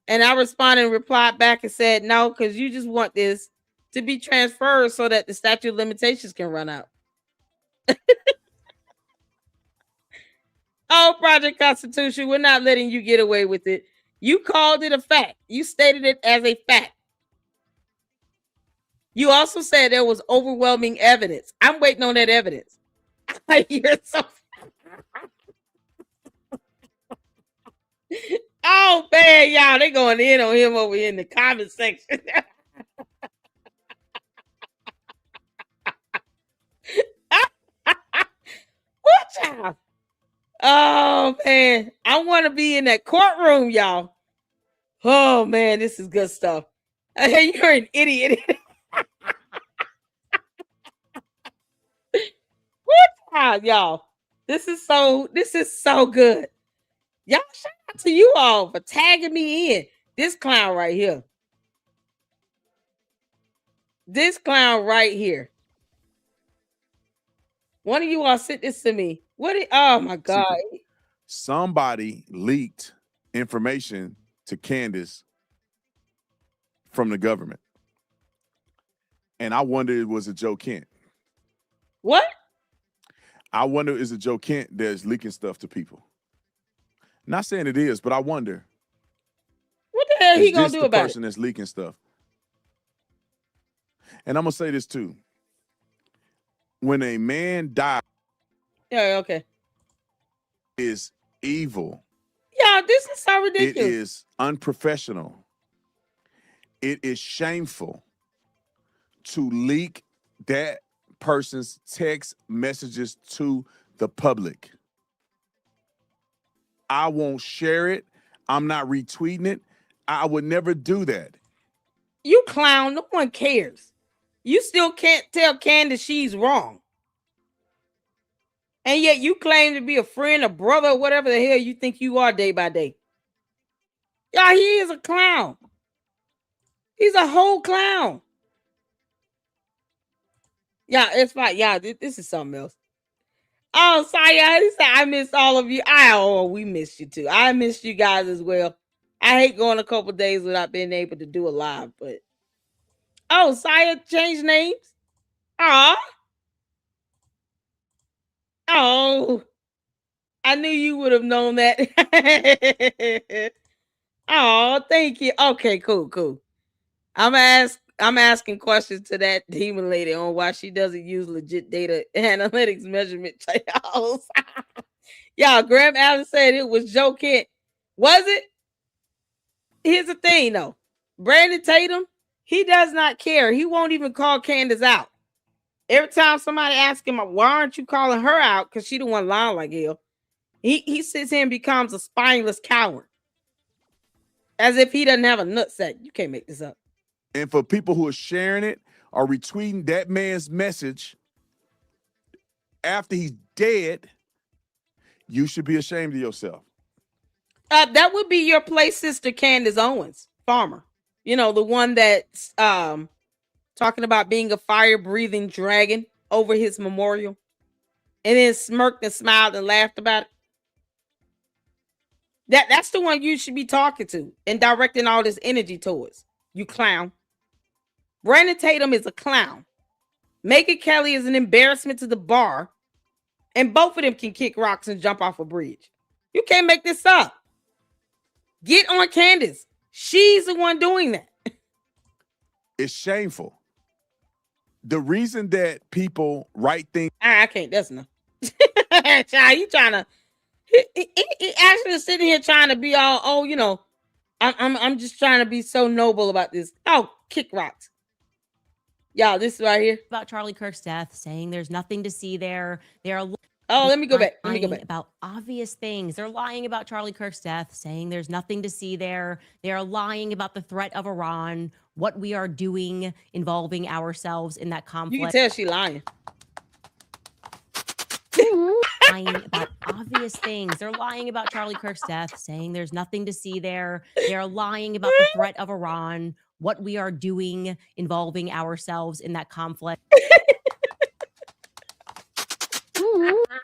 And I responded and replied back and said, no, because you just want this to be transferred so that the statute of limitations can run out. Oh, Project Constitution, we're not letting you get away with it. You called it a fact. You stated it as a fact. You also said there was overwhelming evidence. I'm waiting on that evidence. You're so... Oh, man, y'all, they going in on him over here in the comment section. What y'all? Oh, man. I want to be in that courtroom, y'all. Oh, man, this is good stuff. You're an idiot. What y'all? This is so good. Y'all, shout out to you all for tagging me in. This clown right here. This clown right here. One of you all sent this to me. Oh my God. Somebody leaked information to Candace from the government. And I wonder it was a Joe Kent. What? I wonder is it Joe Kent that's leaking stuff to people. Not saying it is, but I wonder. What the hell he gonna do about it? Person that's leaking stuff. And I'm gonna say this too. When a man dies, yeah, okay, is evil. Yeah, this is so ridiculous. It is unprofessional. It is shameful to leak that person's text messages to the public. I won't share it. I'm not retweeting it. I would never do that. You clown. No one cares. You still can't tell Candace she's wrong. And yet you claim to be a friend, a brother, or whatever the hell you think you are day by day. Y'all, he is a clown. He's a whole clown. Yeah, it's fine. Yeah, this is something else. Oh, Saya, he said, I miss all of you. We missed you too. I missed you guys as well. I hate going a couple days without being able to do a live, but Saya changed names. Aw. Oh, I knew you would have known that. Oh, thank you. Okay, cool. I'm asking questions to that demon lady on why she doesn't use legit data analytics measurement trials. Y'all, Graham Allen said it was Joe Kent. Was it? Here's the thing, though. Brandon Tatum, he does not care. He won't even call Candace out. Every time somebody asks him, why aren't you calling her out? Because she the one lying like hell. He sits here and becomes a spineless coward. As if he doesn't have a nutsack. You can't make this up. And for people who are sharing it or retweeting that man's message after he's dead, you should be ashamed of yourself. That would be your play sister, Candace Owens, farmer. You know, the one that's talking about being a fire-breathing dragon over his memorial. And then smirked and smiled and laughed about it. That's the one you should be talking to and directing all this energy towards. You clown. Brandon Tatum is a clown. Megyn Kelly is an embarrassment to the bar. And both of them can kick rocks and jump off a bridge. You can't make this up. Get on Candace. She's the one doing that. It's shameful. The reason that people write things... I can't. That's enough. Child, you trying to... He actually sitting here trying to be all, you know, I'm just trying to be so noble about this. Oh, kick rocks. Y'all, this right here. About Charlie Kirk's death, saying there's nothing to see there. They're let me go back. About obvious things. They're lying about Charlie Kirk's death, saying there's nothing to see there. They are lying about the threat of Iran, what we are doing involving ourselves in that conflict. You can tell she lying. Lying about obvious things. They're lying about Charlie Kirk's death, saying there's nothing to see there. They are lying about the threat of Iran, what we are doing involving ourselves in that conflict.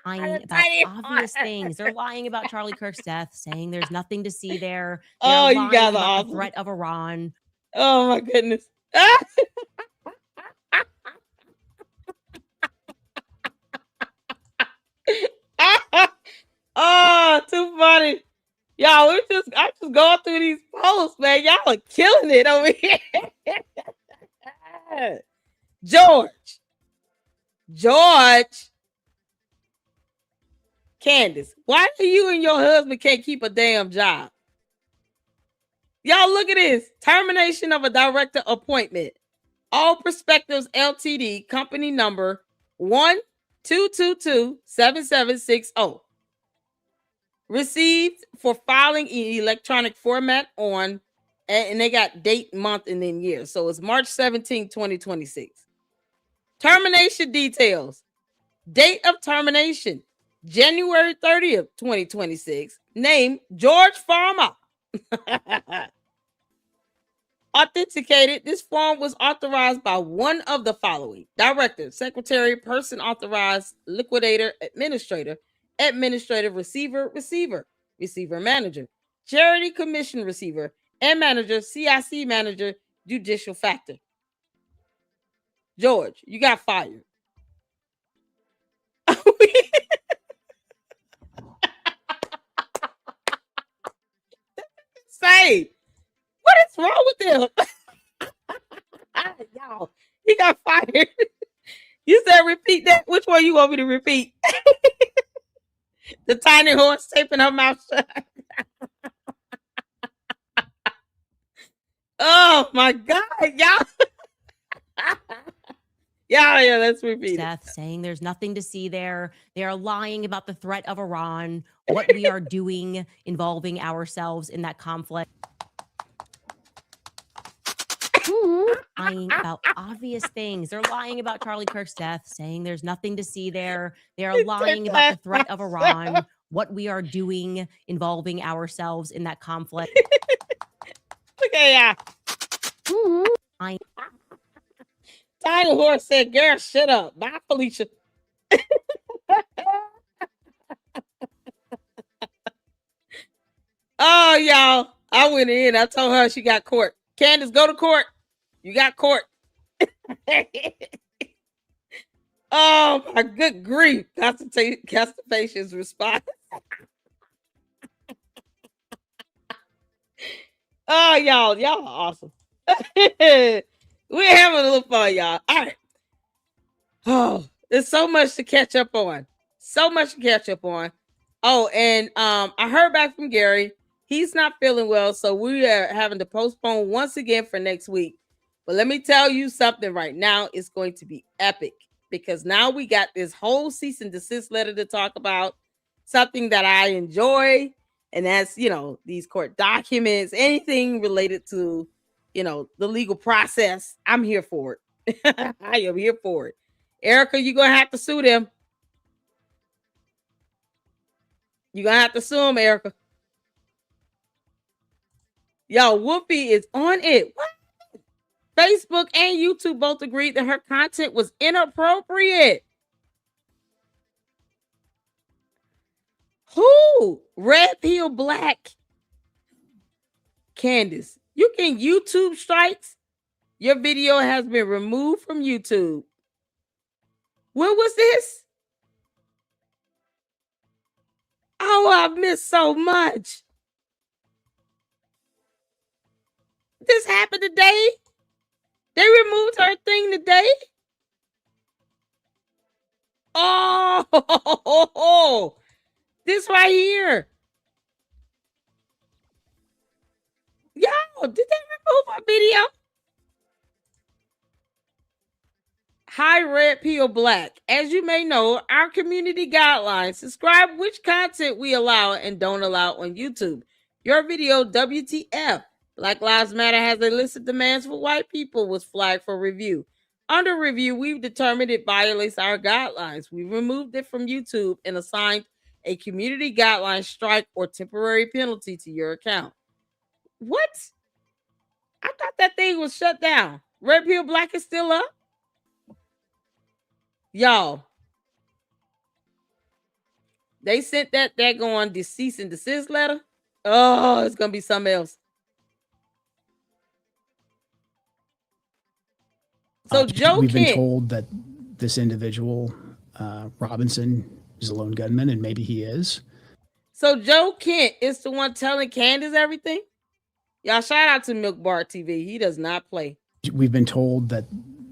Lying about obvious things. They're lying about Charlie Kirk's death, saying there's nothing to see there. They're you guys are about awesome. the threat of Iran. Oh my goodness. Oh, too funny. Y'all, I'm just going through these posts, man. Y'all are killing it over here. George. Candace, why do you and your husband can't keep a damn job? Y'all, look at this. Termination of a director appointment. All Perspectives LTD, company number 12227760. Received for filing in electronic format on, and they got date, month, and then year. So it's March 17, 2026. Termination details. Date of termination, January 30th, 2026. Name, George Farmer. Authenticated. This form was authorized by one of the following: director, secretary, person authorized, liquidator, administrator, administrative receiver, receiver manager, charity commission receiver, and manager, CIC manager, judicial factor. George, you got fired. Say, what is wrong with him? Y'all, he got fired. You said repeat that. Which one you want me to repeat? The tiny horse taping her mouth shut. Oh my God, y'all. Yeah, let's repeat Death, saying there's nothing to see there. They are lying about the threat of Iran, what we are doing involving ourselves in that conflict. Lying about obvious things. They're lying about Charlie Kirk's death, saying there's nothing to see there. They are lying about the threat of Iran, what we are doing involving ourselves in that conflict. Okay, yeah. Tiny Horse said, girl, shut up. Bye, Felicia. Oh, y'all. I went in. I told her she got court. Candace, go to court. You got court. Oh, my good grief. Constipation's response. Oh, y'all are awesome. We're having a little fun, y'all. All right. Oh, there's so much to catch up on. Oh, and I heard back from Gary. He's not feeling well, so we are having to postpone once again for next week. But let me tell you something right now. It's going to be epic because now we got this whole cease and desist letter to talk about, something that I enjoy. And that's, these court documents, anything related to, the legal process. I'm here for it. I am here for it. Erica, you're going to have to sue them. You're going to have to sue them, Erica. Yo, Whoopi is on it. What? Facebook and YouTube both agreed that her content was inappropriate. Who? Red Pill Black. Candace, you can YouTube strikes. Your video has been removed from YouTube. When was this? Oh, I've missed so much. This happened today? They removed her thing today? Oh, this right here. Yo, did they remove our video? Hi, Red Pill Black. As you may know, our community guidelines describe which content we allow and don't allow on YouTube. Your video, WTF, Black Lives Matter has illicit demands for white people, was flagged for review. Under review, we've determined it violates our guidelines. We removed it from YouTube and assigned a community guideline strike or temporary penalty to your account. What? I thought that thing was shut down. Red Pill Black is still up? Y'all, they sent that going to cease and desist letter. Oh, it's gonna be something else. So Joe we've been told that this individual, Robinson, is a lone gunman, and maybe he is. So Joe Kent is the one telling Candace everything. Y'all, shout out to Milk Bar TV. He does not play. We've been told that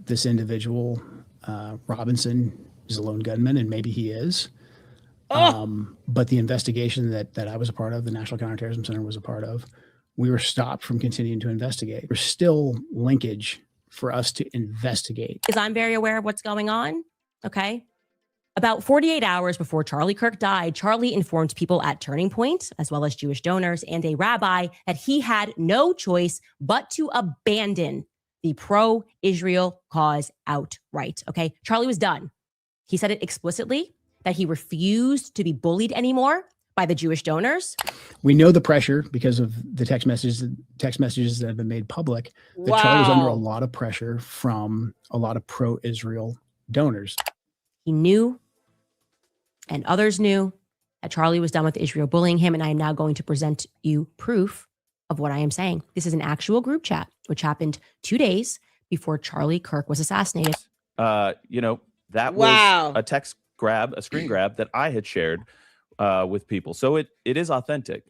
this individual, Robinson, is a lone gunman, and maybe he is. But the investigation that I was a part of, the National Counterterrorism Center was a part of, we were stopped from continuing to investigate. There's still linkage for us to investigate. Because I'm very aware of what's going on, okay? About 48 hours before Charlie Kirk died, Charlie informed people at Turning Point, as well as Jewish donors and a rabbi, that he had no choice but to abandon the pro-Israel cause outright, okay? Charlie was done. He said it explicitly, that he refused to be bullied anymore by the Jewish donors. We know the pressure because of the text messages that have been made public. That Charlie was under a lot of pressure from a lot of pro-Israel donors. He knew, and others knew, that Charlie was done with Israel bullying him, and I am now going to present you proof of what I am saying. This is an actual group chat, which happened 2 days before Charlie Kirk was assassinated. That was a text grab, a screen grab that I had shared with people. So it is authentic.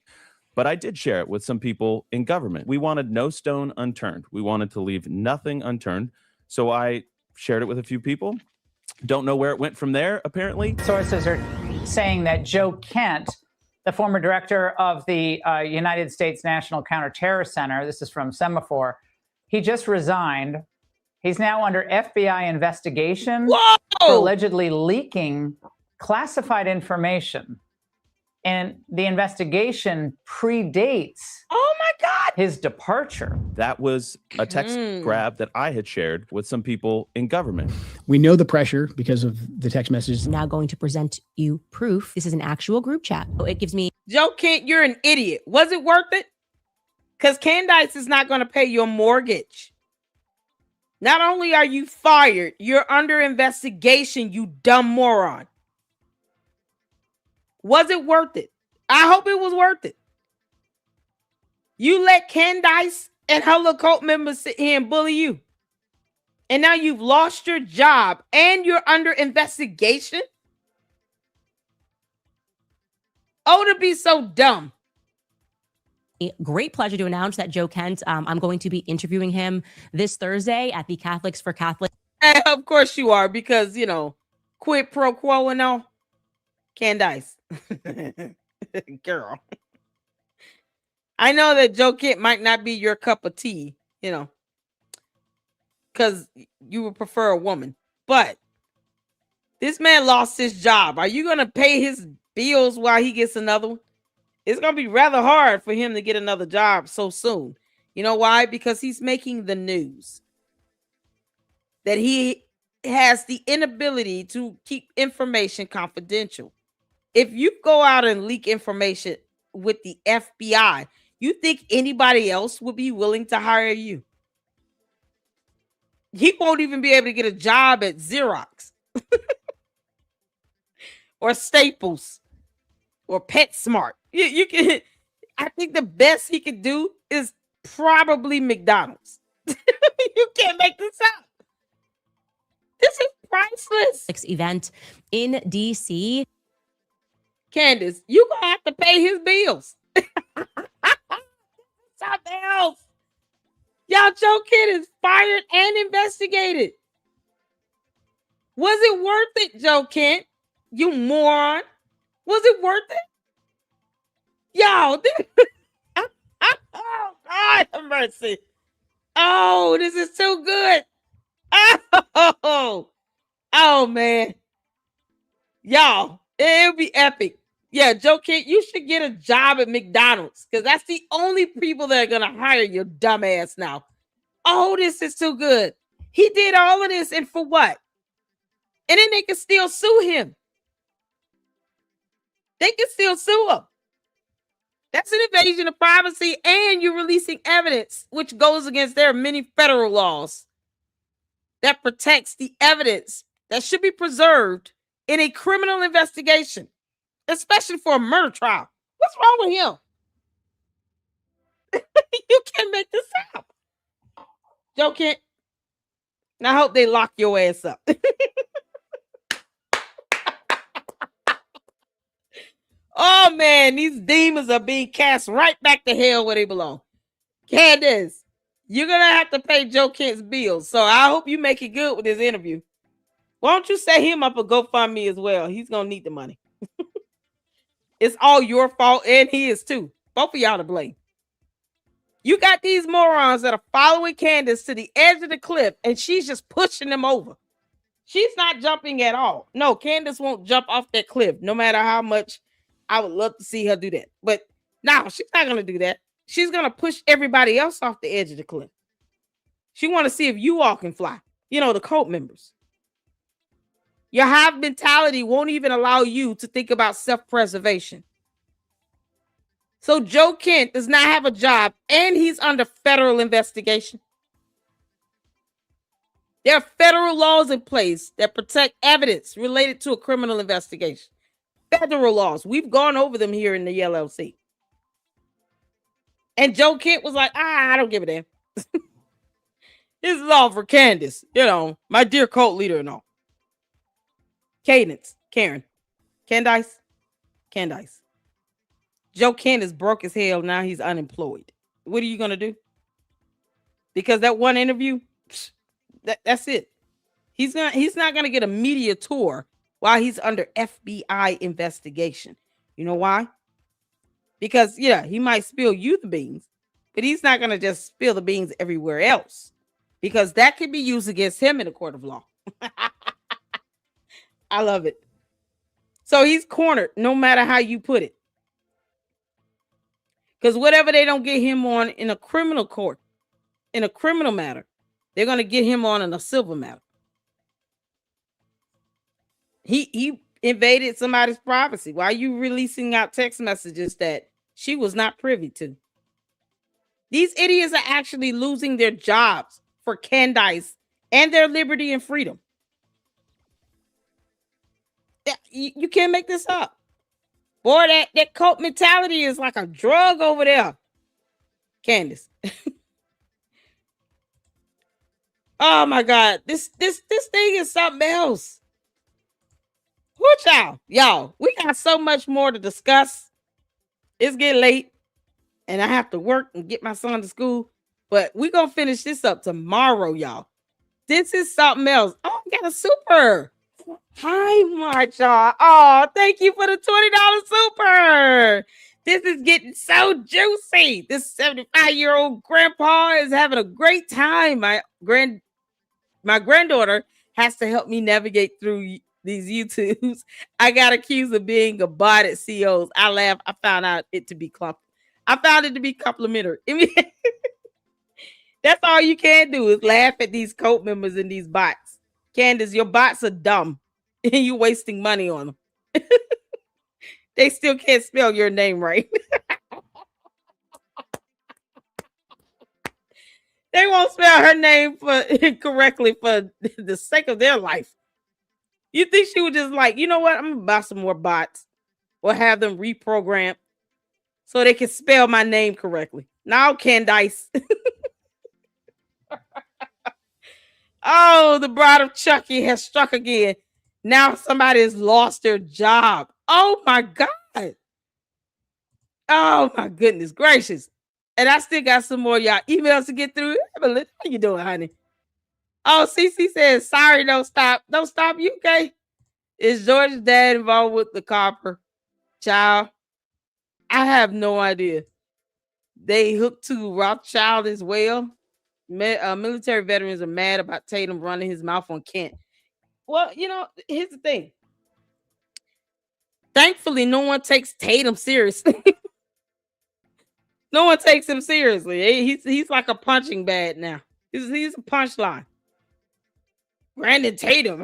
But I did share it with some people in government. We wanted no stone unturned. We wanted to leave nothing unturned. So I shared it with a few people. Don't know where it went from there, apparently. Sources are saying that Joe Kent, the former director of the United States National Counterterrorist Center, this is from Semaphore, he just resigned. He's now under FBI investigation for allegedly leaking classified information. And the investigation predates his departure. That was a text grab that I had shared with some people in government. We know the pressure because of the text messages. I'm now going to present you proof. This is an actual group chat. So it gives me... Joe Kent, you're an idiot. Was it worth it? Because Candice is not going to pay your mortgage. Not only are you fired, you're under investigation, you dumb moron. Was it worth it? I hope it was worth it. You let Candace and her little cult members sit here and bully you. And now you've lost your job and you're under investigation? Oh, to be so dumb. Great pleasure to announce that Joe Kent, I'm going to be interviewing him this Thursday at the Catholics for Catholics. And of course you are, because, you know, quid pro quo and all. Candace. Girl. I know that Joe Kent might not be your cup of tea, you know, because you would prefer a woman. But this man lost his job. Are you going to pay his bills while he gets another one? It's going to be rather hard for him to get another job so soon. You know why? Because he's making the news that he has the inability to keep information confidential. If you go out and leak information with the FBI, you think anybody else would be willing to hire you? He won't even be able to get a job at Xerox or Staples or PetSmart. You can. I think the best he could do is probably McDonald's. You can't make this up. This is priceless. Event in DC. Candace, you gonna have to pay his bills. Something else. Y'all, Joe Kent is fired and investigated. Was it worth it, Joe Kent? You moron. Was it worth it? Y'all, oh, God have mercy. Oh, this is too good. Oh man. Y'all, it'll be epic. Yeah, Joe Kent, you should get a job at McDonald's because that's the only people that are going to hire your dumb ass now. Oh, this is too good. He did all of this, and for what? And then they can still sue him. They can still sue him. That's an invasion of privacy, and you're releasing evidence which goes against their many federal laws that protects the evidence that should be preserved in a criminal investigation, especially for a murder trial. What's wrong with him? You can't make this up. Joe Kent, and I hope they lock your ass up. Oh, man, these demons are being cast right back to hell where they belong. Candace, you're going to have to pay Joe Kent's bills, so I hope you make it good with this interview. Why don't you set him up a GoFundMe as well? He's going to need the money. It's all your fault, and his too. Both of y'all to blame. You got these morons that are following Candace to the edge of the cliff, and she's just pushing them over. She's not jumping at all. No, Candace won't jump off that cliff, no matter how much I would love to see her do that. But no, she's not going to do that. She's going to push everybody else off the edge of the cliff. She want to see if you all can fly. You know, the cult members. Your hive mentality won't even allow you to think about self-preservation. So Joe Kent does not have a job, and he's under federal investigation. There are federal laws in place that protect evidence related to a criminal investigation. Federal laws. We've gone over them here in the LLC. And Joe Kent was like, I don't give a damn. This is all for Candace, you know, my dear cult leader and all. Cadence, Karen, Candice. Joe Kent is broke as hell. Now he's unemployed. What are you going to do? Because that one interview, that's it. He's not going to get a media tour while he's under FBI investigation. You know why? Because, yeah, he might spill you the beans, but he's not going to just spill the beans everywhere else, because that could be used against him in a court of law. I love it. So he's cornered no matter how you put it. Because whatever they don't get him on in a criminal court, in a criminal matter, they're going to get him on in a civil matter. He invaded somebody's privacy. Why are you releasing out text messages that she was not privy to? These idiots are actually losing their jobs for Candace and their liberty and freedom. You can't make this up. Boy, that cult mentality is like a drug over there, Candace. Oh my God, this thing is something else. What y'all? We got so much more to discuss. It's getting late, and I have to work and get my son to school. But we're gonna finish this up tomorrow, y'all. This is something else. Oh, I got a super. Hi, Marcia. Oh, thank you for the $20 super. This is getting so juicy. This 75-year-old grandpa is having a great time. My granddaughter has to help me navigate through these YouTubes. I got accused of being a bot at COs. I laugh. I found it to be complimentary. That's all you can do is laugh at these cult members and these bots. Candace, your bots are dumb and you're wasting money on them. They still can't spell your name right. They won't spell her name correctly for the sake of their life. You think she would just like, you know what? I'm gonna buy some more bots or have them reprogrammed so they can spell my name correctly. Now, Candice. Oh, the bride of Chucky has struck again. Now somebody has lost their job. Oh my God. Oh my goodness gracious. And I still got some more y'all emails to get through. How you doing, honey? Oh, CC says, sorry, don't stop. Don't stop. You okay? Is George's dad involved with the copper? Child, I have no idea. They hooked to Rothschild as well. Military veterans are mad about Tatum running his mouth on Kent. Well, here's the thing. Thankfully, no one takes Tatum seriously. No one takes him seriously. He's like a punching bag now. He's a punchline. Brandon Tatum,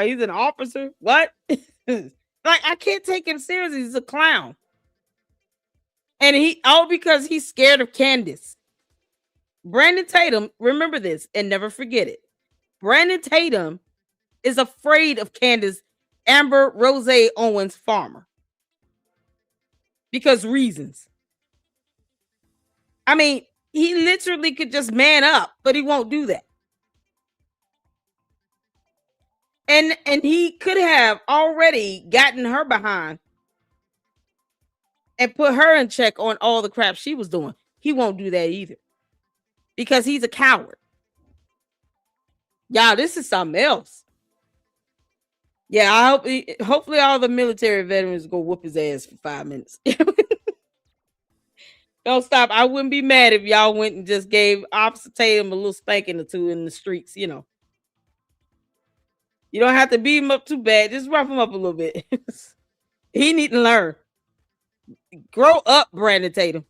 he's an officer. What? Like, I can't take him seriously. He's a clown. And because he's scared of Candace. Brandon Tatum, remember this and never forget it. Brandon Tatum is afraid of Candace Amber Rose Owens Farmer. Because reasons. I mean, he literally could just man up, but he won't do that. And he could have already gotten her behind and put her in check on all the crap she was doing. He won't do that either. Because he's a coward. Y'all, this is something else. Yeah, hopefully all the military veterans go whoop his ass for 5 minutes. Don't stop. I wouldn't be mad if y'all went and just gave Officer Tatum a little spanking or two in the streets, You don't have to beat him up too bad. Just rough him up a little bit. He need to learn. Grow up, Brandon Tatum.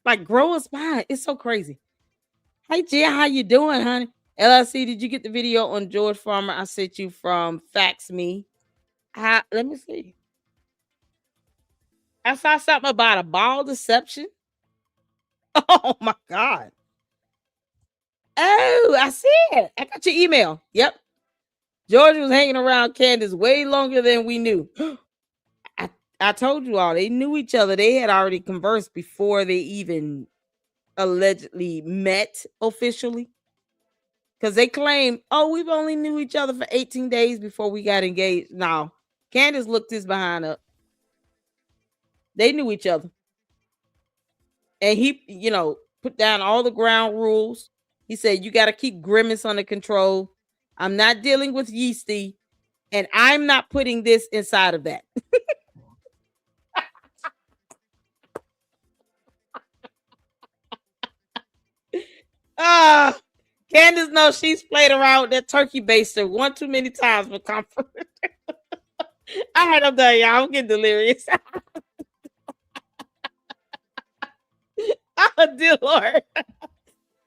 Like, grow a spine. It's so crazy. Hey, Gia, how you doing, honey? LLC, did you get the video on George Farmer I sent you from Fax Me? Let me see. I saw something about a ball deception. Oh, my God. Oh, I see it. I got your email. Yep. George was hanging around Candace way longer than we knew. I told you all, they knew each other. They had already conversed before they even allegedly met officially. Because they claim, we've only knew each other for 18 days before we got engaged. No, Candace looked his behind up. They knew each other. And he, put down all the ground rules. He said, you got to keep Grimace under control. I'm not dealing with Yeasty. And I'm not putting this inside of that. Candace knows she's played around with that turkey baster one too many times for comfort. All right, I'm done, y'all. I'm getting delirious. Oh, dear Lord.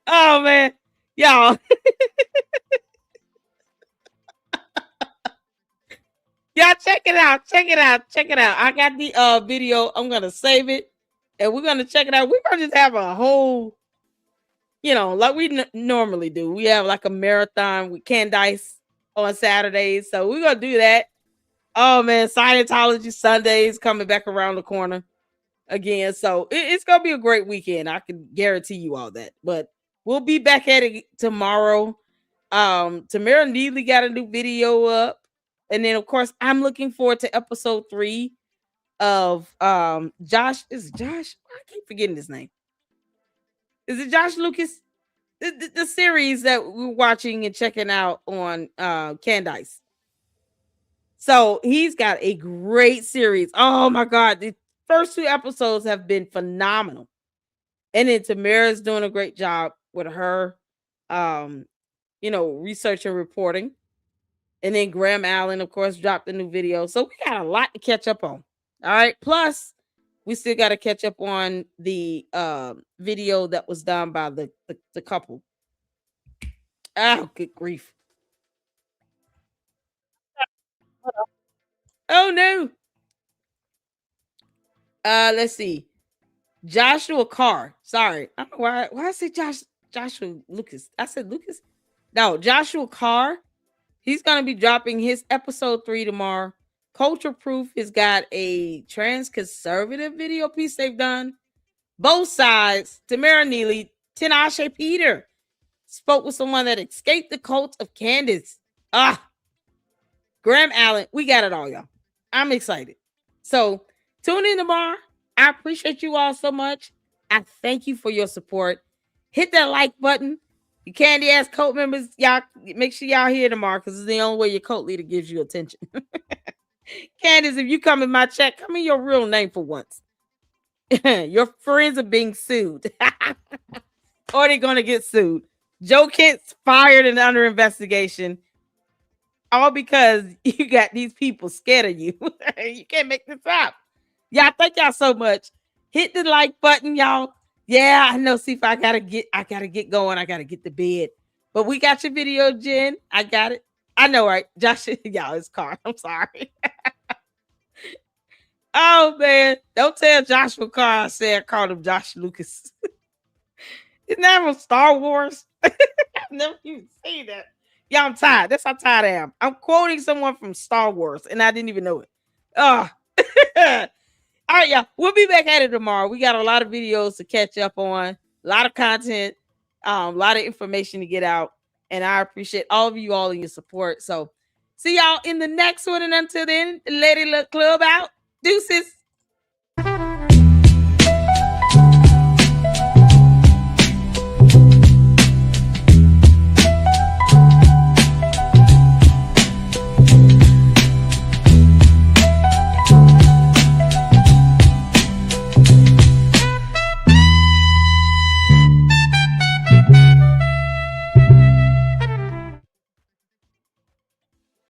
Oh, man. Y'all. Y'all, check it out. Check it out. Check it out. I got the video. I'm going to save it. And we're going to check it out. We're going to just have a whole you know, like we normally do. We have like a marathon with Candice on Saturdays. So we're going to do that. Oh, man. Scientology Sundays coming back around the corner again. So it's going to be a great weekend. I can guarantee you all that. But we'll be back at it tomorrow. Tamara Neely got a new video up. And then, of course, I'm looking forward to episode 3 of Josh. Is Josh? I keep forgetting his name. Is it Josh Lucas? The series that we're watching and checking out on Candice. So he's got a great series. Oh my God. The first 2 episodes have been phenomenal. And then Tamara's doing a great job with her research and reporting. And then Graham Allen, of course, dropped a new video. So we got a lot to catch up on. All right. Plus, we still got to catch up on the video that was done by the couple. Oh, good grief. Oh, no. Let's see. Joshua Carr. Sorry. I don't know why I say Joshua Lucas. I said Lucas. No, Joshua Carr. He's going to be dropping his episode 3 tomorrow. Culture Proof has got a trans conservative video piece they've done. Both sides. Tamara Neely, Tinashe Peter spoke with someone that escaped the cult of Candace. Graham Allen. We got it all, y'all. I'm excited. So tune in tomorrow. I appreciate you all so much. I thank you for your support. Hit that like button. You candy ass cult members, y'all make sure y'all here tomorrow because it's the only way your cult leader gives you attention. Candace, if you come in my chat, come in your real name for once. Your friends are being sued. Or they're going to get sued. Joe Kent's fired and under investigation. All because you got these people scared of you. You can't make this up. Y'all, thank y'all so much. Hit the like button, y'all. Yeah, I know. See if I gotta get going. I gotta get to bed. But we got your video, Jen. I got it. I know, right? Josh, y'all, it's Carr. I'm sorry. Oh man, don't tell Joshua Carr I said I called him Josh Lucas. Isn't that from Star Wars? I've never even seen that. Yeah, I'm tired. That's how tired I am. I'm quoting someone from Star Wars, and I didn't even know it. All right, y'all. We'll be back at it tomorrow. We got a lot of videos to catch up on, a lot of content, a lot of information to get out. And I appreciate all of you all in your support. So see y'all in the next one. And until then, Lady Luck Club out. Deuces.